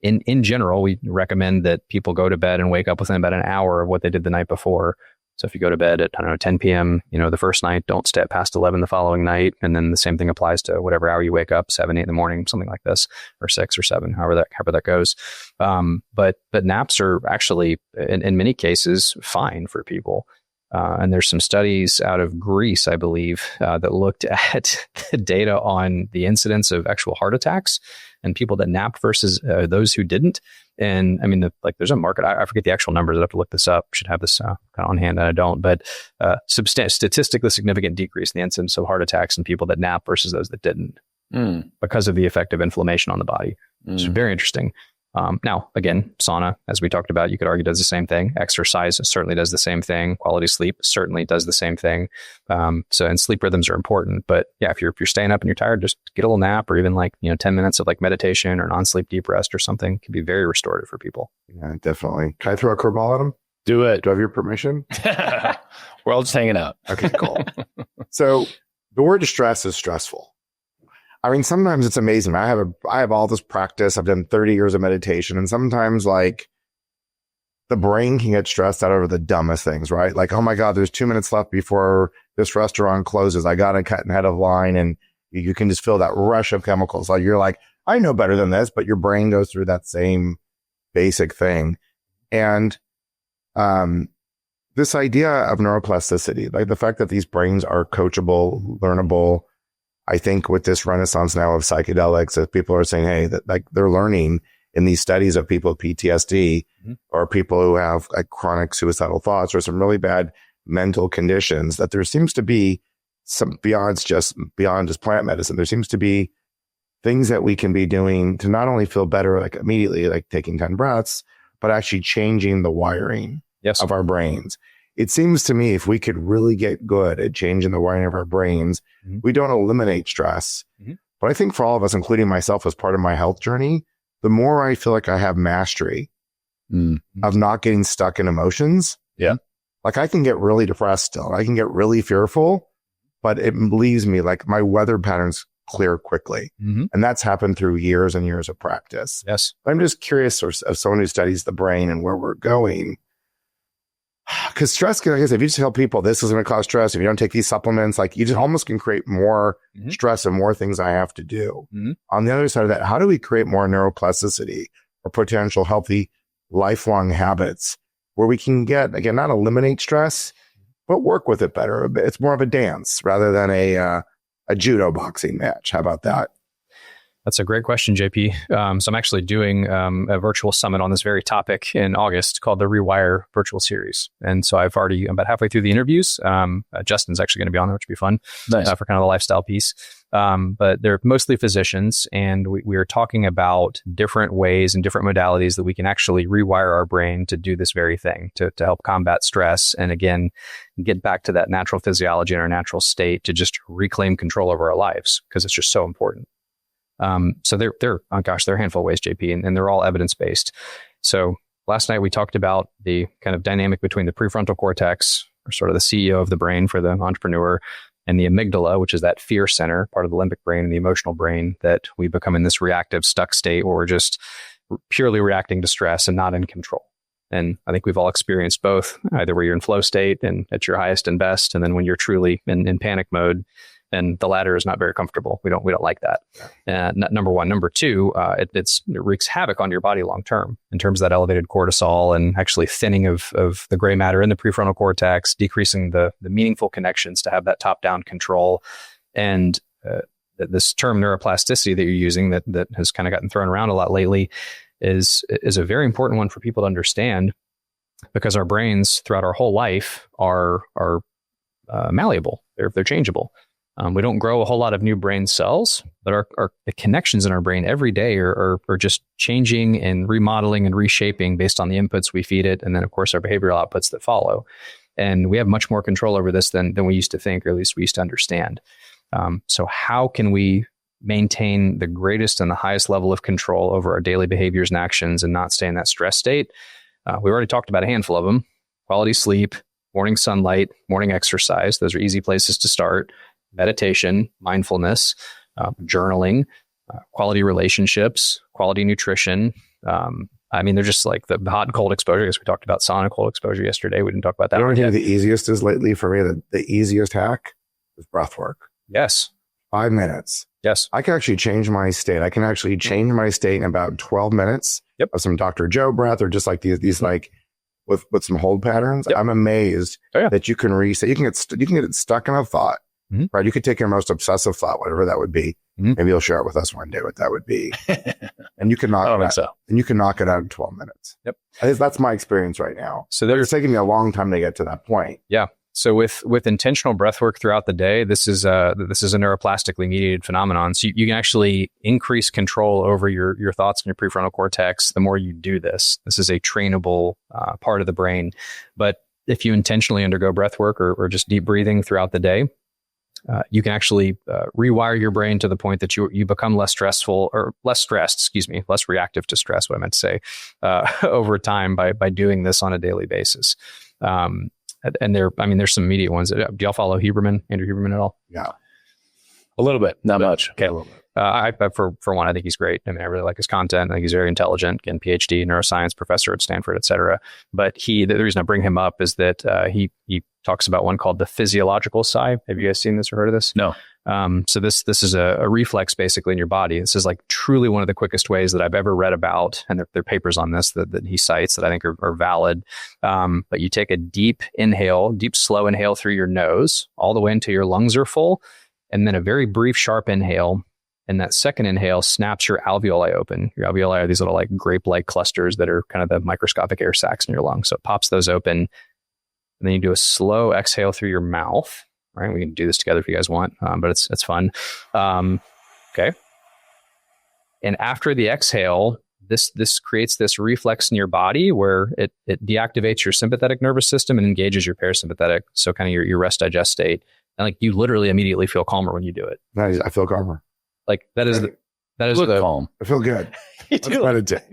In general, we recommend that people go to bed and wake up within about an hour of what they did the night before. So if you go to bed at, 10 p.m., the first night, don't stay up past 11 the following night. And then the same thing applies to whatever hour you wake up, 7, 8 in the morning, something like this, or 6 or 7, however that goes. But naps are actually, in many cases, fine for people. And there's some studies out of Greece, I believe, that looked at the data on the incidence of actual heart attacks and people that napped versus those who didn't. And I mean, there's a market. I forget the actual numbers. I have to look this up. Should have this kind of on hand, and I don't. But statistically significant decrease in the incidence of heart attacks in people that nap versus those that didn't, because of the effect of inflammation on the body. It's very interesting. Now, again, sauna, as we talked about, you could argue does the same thing. Exercise certainly does the same thing. Quality sleep certainly does the same thing. And sleep rhythms are important. But yeah, if you're staying up and you're tired, just get a little nap, or even 10 minutes of meditation or non-sleep deep rest or something can be very restorative for people. Yeah, definitely. Can I throw a curveball at them? Do it. Do I have your permission? We're all just hanging out. Okay, cool. So the word stress is stressful. I mean, sometimes it's amazing. I have all this practice. I've done 30 years of meditation, and sometimes the brain can get stressed out over the dumbest things, right? Like, oh my God, there's 2 minutes left before this restaurant closes. I got to cut ahead of line, and you can just feel that rush of chemicals. Like you're like, I know better than this, but your brain goes through that same basic thing. And this idea of neuroplasticity, like the fact that these brains are coachable, learnable. I think with this renaissance now of psychedelics, that people are saying, hey, that they're learning in these studies of people with PTSD or people who have chronic suicidal thoughts or some really bad mental conditions, that there seems to be some beyond just plant medicine. There seems to be things that we can be doing to not only feel better, like immediately, like taking 10 breaths, but actually changing the wiring of our brains. It seems to me if we could really get good at changing the wiring of our brains, we don't eliminate stress. But I think for all of us, including myself as part of my health journey, the more I feel like I have mastery of not getting stuck in emotions. Yeah. Like I can get really depressed still. I can get really fearful, but it leaves me like my weather patterns clear quickly. And that's happened through years and years of practice. Yes. I'm just curious of someone who studies the brain and where we're going. Because stress, like I said, if you just tell people this is going to cause stress, if you don't take these supplements, like you just almost can create more stress and more things I have to do. On the other side of that, how do we create more neuroplasticity or potential healthy lifelong habits where we can get, again, not eliminate stress, but work with it better? It's more of a dance rather than a judo boxing match. How about that? That's a great question, JP. So I'm actually doing a virtual summit on this very topic in August called the Rewire Virtual Series. And so I'm about halfway through the interviews. Justin's actually going to be on there, which will be fun for kind of the lifestyle piece. But they're mostly physicians, and we are talking about different ways and different modalities that we can actually rewire our brain to do this very thing, to help combat stress. And again, get back to that natural physiology and our natural state to just reclaim control over our lives, because it's just so important. So they're a handful of ways, JP, and they're all evidence-based. So last night we talked about the kind of dynamic between the prefrontal cortex, or sort of the CEO of the brain for the entrepreneur, and the amygdala, which is that fear center, part of the limbic brain and the emotional brain, that we become in this reactive, stuck state where we're just purely reacting to stress and not in control. And I think we've all experienced both, either where you're in flow state and at your highest and best, and then when you're truly in panic mode. And the latter is not very comfortable. We don't like that. Number one. Number two, it wreaks havoc on your body long term in terms of that elevated cortisol and actually thinning of the gray matter in the prefrontal cortex, decreasing the meaningful connections to have that top down control. And this term neuroplasticity that you're using that has kind of gotten thrown around a lot lately is a very important one for people to understand, because our brains throughout our whole life are malleable. They're changeable. We don't grow a whole lot of new brain cells, but the connections in our brain every day are just changing and remodeling and reshaping based on the inputs we feed it. And then, of course, our behavioral outputs that follow. And we have much more control over this than we used to think, or at least we used to understand. So how can we maintain the greatest and the highest level of control over our daily behaviors and actions and not stay in that stress state? We already talked about a handful of them: quality sleep, morning sunlight, morning exercise. Those are easy places to start. Meditation, mindfulness, journaling, quality relationships, quality nutrition. They're just like the hot and cold exposure. I guess we talked about sauna cold exposure yesterday. We didn't talk about that. You know what the easiest is lately for me? The easiest hack is breath work. Yes. 5 minutes. Yes. I can actually change my state. I can actually change my state in about 12 minutes of some Dr. Joe breath, or just like these like with some hold patterns. I'm amazed that you can reset. You can get it stuck in a thought. Right. You could take your most obsessive thought, whatever that would be. Maybe you'll share it with us one day what that would be. And you can knock it out. And you can knock it out in 12 minutes. Yep. That's my experience right now. So it's taking me a long time to get to that point. Yeah. So with intentional breath work throughout the day, this is a neuroplastically mediated phenomenon. So you can actually increase control over your thoughts and your prefrontal cortex the more you do this. This is a trainable part of the brain. But if you intentionally undergo breath work or just deep breathing throughout the day, you can actually rewire your brain to the point that you become less stressed, less reactive to stress, what I meant to say, over time by doing this on a daily basis. And there's some immediate ones. Do y'all follow Andrew Huberman at all? Yeah. A little bit, not much. Okay. A little bit. For one, I think he's great. I mean, I really like his content. I think he's very intelligent. Again, PhD, neuroscience professor at Stanford, et cetera. But the reason I bring him up is that he talks about one called the physiological sigh. Have you guys seen this or heard of this? No. So this is a reflex basically in your body. This is like truly one of the quickest ways that I've ever read about, and there are papers on this that he cites that I think are valid. But you take a deep slow inhale through your nose all the way until your lungs are full, and then a very brief, sharp inhale. And that second inhale snaps your alveoli open. Your alveoli are these little like grape-like clusters that are kind of the microscopic air sacs in your lungs. So it pops those open. And then you do a slow exhale through your mouth. right? We can do this together if you guys want, but it's fun. Okay. And after the exhale, this creates this reflex in your body where it deactivates your sympathetic nervous system and engages your parasympathetic. So kind of your rest digest state. And like you literally immediately feel calmer when you do it. Nice. I feel calmer. Like that is calm. I feel good. Let's meditate.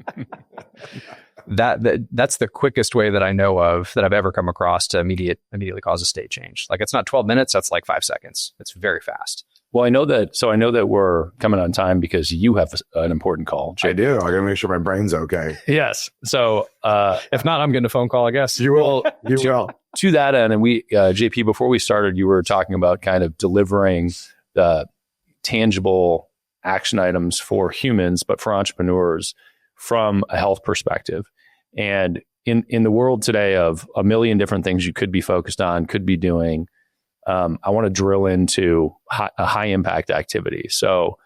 That's the quickest way that I know of that I've ever come across to immediately cause a state change. Like it's not 12 minutes. That's like 5 seconds. It's very fast. Well, I know that we're coming on time because you have an important call. I do. I got to make sure my brain's okay. Yes. So if not, I'm getting a phone call, I guess. You will. You will. To that end, and we, JP, before we started, you were talking about kind of delivering the tangible action items for humans, but for entrepreneurs from a health perspective. And in the world today of a million different things you could be focused on, could be doing, I want to drill into a high impact activity. So,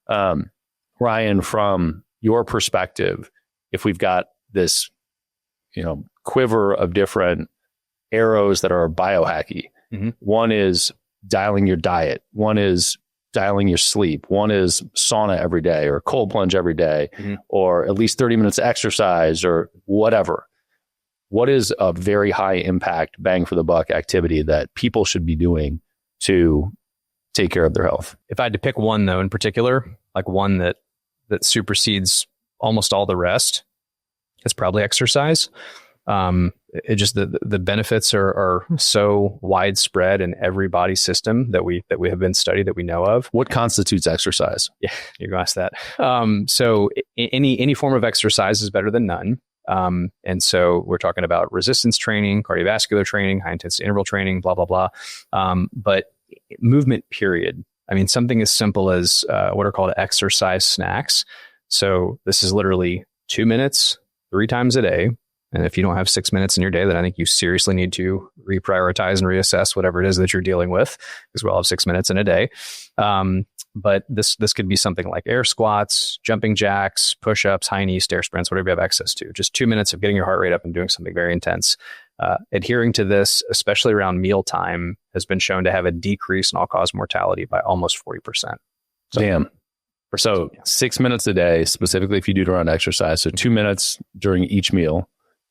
Ryan, from your perspective, if we've got this, quiver of different arrows that are biohacky, one is dialing your diet, one is dialing your sleep, one is sauna every day or cold plunge every day, or at least 30 minutes of exercise or whatever. What is a very high impact bang for the buck activity that people should be doing to take care of their health? If I had to pick one though, in particular, like one that supersedes almost all the rest, it's probably exercise. It just the benefits are so widespread in every body system that we have been studied, that we know of. What constitutes exercise? Yeah, you're going to ask that. So any form of exercise is better than none. And so we're talking about resistance training, cardiovascular training, high intensity interval training, blah, blah, blah. But movement, period. I mean, something as simple as what are called exercise snacks. So this is literally 2 minutes, 3 times a day. And if you don't have 6 minutes in your day, then I think you seriously need to reprioritize and reassess whatever it is that you're dealing with, because we all have 6 minutes in a day. But this could be something like air squats, jumping jacks, push-ups, high knee, stair sprints, whatever you have access to. Just 2 minutes of getting your heart rate up and doing something very intense. Adhering to this, especially around mealtime, has been shown to have a decrease in all-cause mortality by almost 40%. Damn. So 6 minutes a day, specifically if you do it around exercise. So 2 minutes during each meal.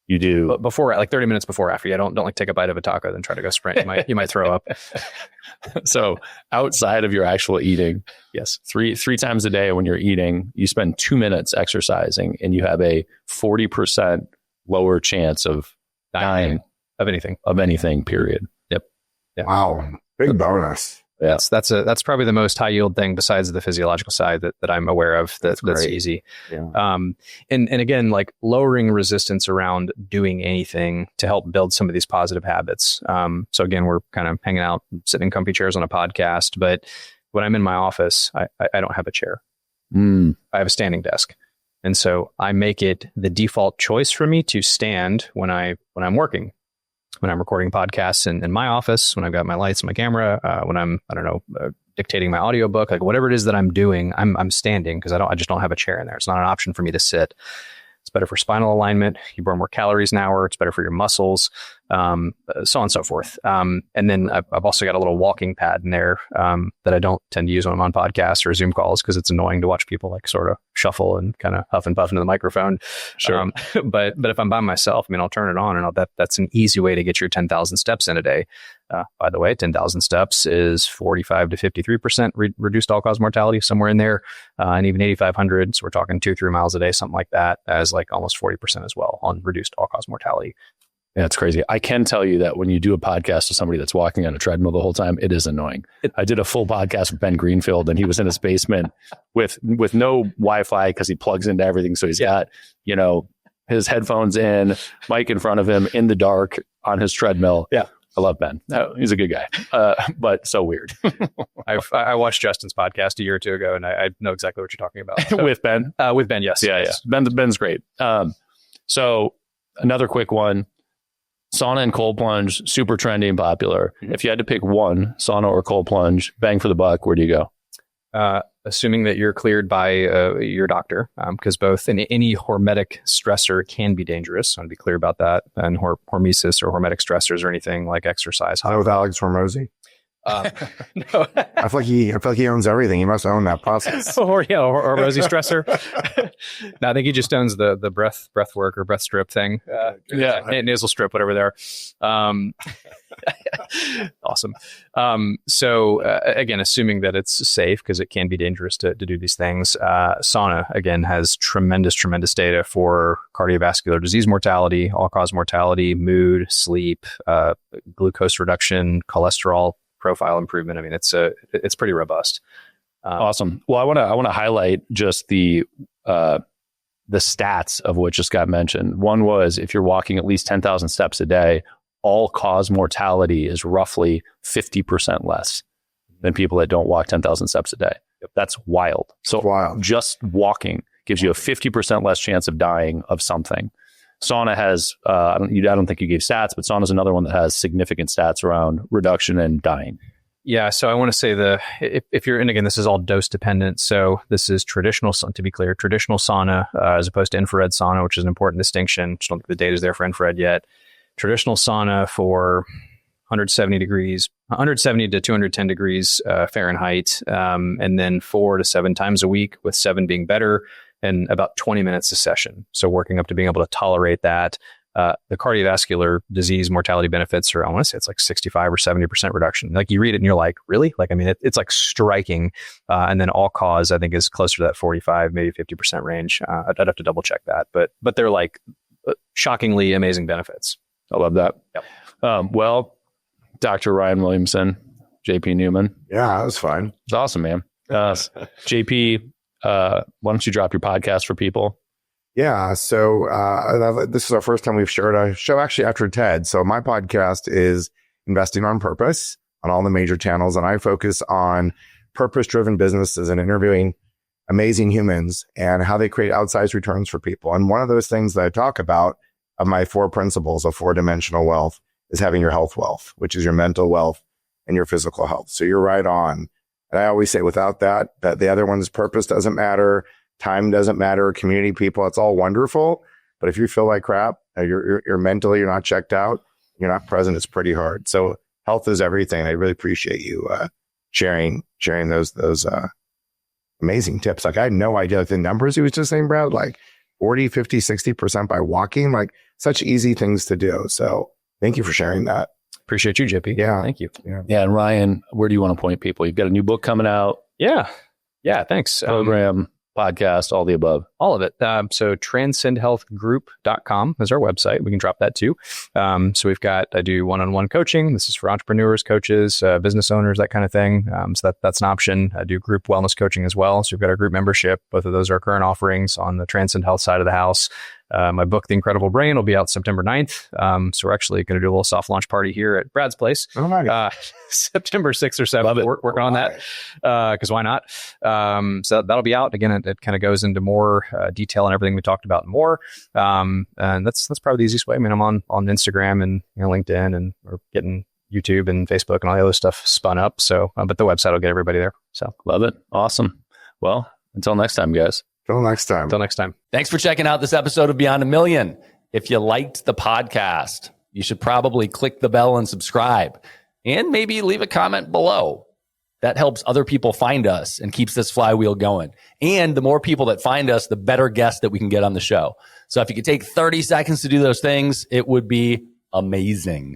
You do, but before, like 30 minutes before, after. Don't like take a bite of a taco, then try to go sprint. You might throw up. So outside of your actual eating, yes, three times a day when you're eating, you spend 2 minutes exercising, and you have a 40% lower chance of dying of anything. Period. Yep. Wow, big bonus. Yeah, that's probably the most high yield thing besides the physiological side that I'm aware of. That's easy. Yeah. And again, like lowering resistance around doing anything to help build some of these positive habits. So again, we're kind of hanging out, sitting in comfy chairs on a podcast. But when I'm in my office, I don't have a chair. I have a standing desk, and so I make it the default choice for me to stand when I'm working. When I'm recording podcasts in my office, when I've got my lights and my camera, when I'm, dictating my audiobook, like whatever it is that I'm doing, I'm standing because I just don't have a chair in there. It's not an option for me to sit. It's better for spinal alignment. You burn more calories an hour. It's better for your muscles, so on and so forth. And then I've also got a little walking pad in there that I don't tend to use when I'm on podcasts or Zoom calls because it's annoying to watch people like sort of shuffle and kind of huff and puff into the microphone. Sure. But if I'm by myself, I'll turn it on, and that's an easy way to get your 10,000 steps in a day. By the way, 10,000 steps is 45 to 53% reduced all-cause mortality, somewhere in there. And even 8,500, so we're talking 2-3 miles a day, something like that, as like almost 40% as well on reduced all-cause mortality. Yeah, it's crazy. I can tell you that when you do a podcast with somebody that's walking on a treadmill the whole time, it is annoying. I did a full podcast with Ben Greenfield, and he was in his basement with no Wi-Fi because he plugs into everything. So he's got, his headphones in, mic in front of him, in the dark on his treadmill. Yeah. I love Ben. He's a good guy, but so weird. I watched Justin's podcast a year or two ago, and I know exactly what you're talking about. So, with Ben? With Ben, yes. Yeah. Ben's great. So another quick one. Sauna and cold plunge, super trendy and popular. Mm-hmm. If you had to pick one, sauna or cold plunge, bang for the buck, where do you go? Assuming that you're cleared by your doctor, because both any hormetic stressor can be dangerous. I want to be clear about that. And hormesis or hormetic stressors or anything like exercise. With Alex Hormozy? No. I feel like he owns everything. He must own that process. or Rosie Stressor. No, I think he just owns the breath work or breath strip thing. Nasal strip, whatever there. Awesome. So again, assuming that it's safe, because it can be dangerous to do these things. Sauna again has tremendous data for cardiovascular disease mortality, all-cause mortality, mood, sleep, glucose reduction, cholesterol profile improvement. I mean, it's pretty robust. Awesome. Well, I want to highlight just the stats of what just got mentioned. One was, if you're walking at least 10,000 steps a day, all cause mortality is roughly 50% less than people that don't walk 10,000 steps a day. That's wild. So just walking gives you a 50% less chance of dying of something. Sauna has, I don't think you gave stats, but Sauna is another one that has significant stats around reduction in dying. Yeah. So I want to say if you're, and again, this is all dose dependent. So this is traditional, to be clear, traditional sauna as opposed to infrared sauna, which is an important distinction. Just don't think the data is there for infrared yet. Traditional sauna for 170 to 210 degrees Fahrenheit, and then 4 to 7 times a week, with 7 being better, and about 20 minutes a session. So working up to being able to tolerate that. The cardiovascular disease mortality benefits are, I want to say it's like 65 or 70% reduction. Like, you read it and you're like, really? Like, I mean, it's like striking. And then all cause, I think, is closer to that 45, maybe 50% range. I'd have to double check that, but they're like shockingly amazing benefits. I love that. Yep. Well, Dr. Ryan Williamson, JP Newman. Yeah, that was fun. It's awesome, man. JP, why don't you drop your podcast for people? Yeah. So this is our first time we've shared a show actually after TED. So my podcast is Investing on Purpose on all the major channels. And I focus on purpose-driven businesses and interviewing amazing humans and how they create outsized returns for people. And one of those things that I talk about of my 4 principles of 4-dimensional wealth is having your health wealth, which is your mental wealth and your physical health. So you're right on. And I always say, without that the other one's purpose doesn't matter. Time doesn't matter. Community, people, it's all wonderful. But if you feel like crap, you're mentally, you're not checked out, you're not present, it's pretty hard. So health is everything. I really appreciate you sharing those amazing tips. Like, I had no idea the numbers he was just saying, Brad, like 40, 50, 60% by walking, like such easy things to do. So thank you for sharing that. Appreciate you, JP. Yeah. Thank you. Yeah. And Ryan, where do you want to point people? You've got a new book coming out. Yeah. Thanks. Program, podcast, all the above. All of it. So transcendhealthgroup.com is our website. We can drop that too. So I do one-on-one coaching. This is for entrepreneurs, coaches, business owners, that kind of thing. So that's an option. I do group wellness coaching as well. So we've got our group membership. Both of those are current offerings on the Transcend Health side of the house. My book, The Incredible Brain, will be out September 9th. So we're actually going to do a little soft launch party here at Brad's place. Oh, nice. September 6th or 7th. We're working on that because why not? So that'll be out. Again, it kind of goes into more detail and everything we talked about and more. And that's probably the easiest way. I mean, I'm on Instagram and LinkedIn, and we're getting YouTube and Facebook and all the other stuff spun up. So, but the website will get everybody there. So love it. Awesome. Well, until next time, guys. Until next time. Thanks for checking out this episode of Beyond a Million. If you liked the podcast, you should probably click the bell and subscribe, and maybe leave a comment below. That helps other people find us and keeps this flywheel going. And the more people that find us, the better guests that we can get on the show. So if you could take 30 seconds to do those things, it would be amazing.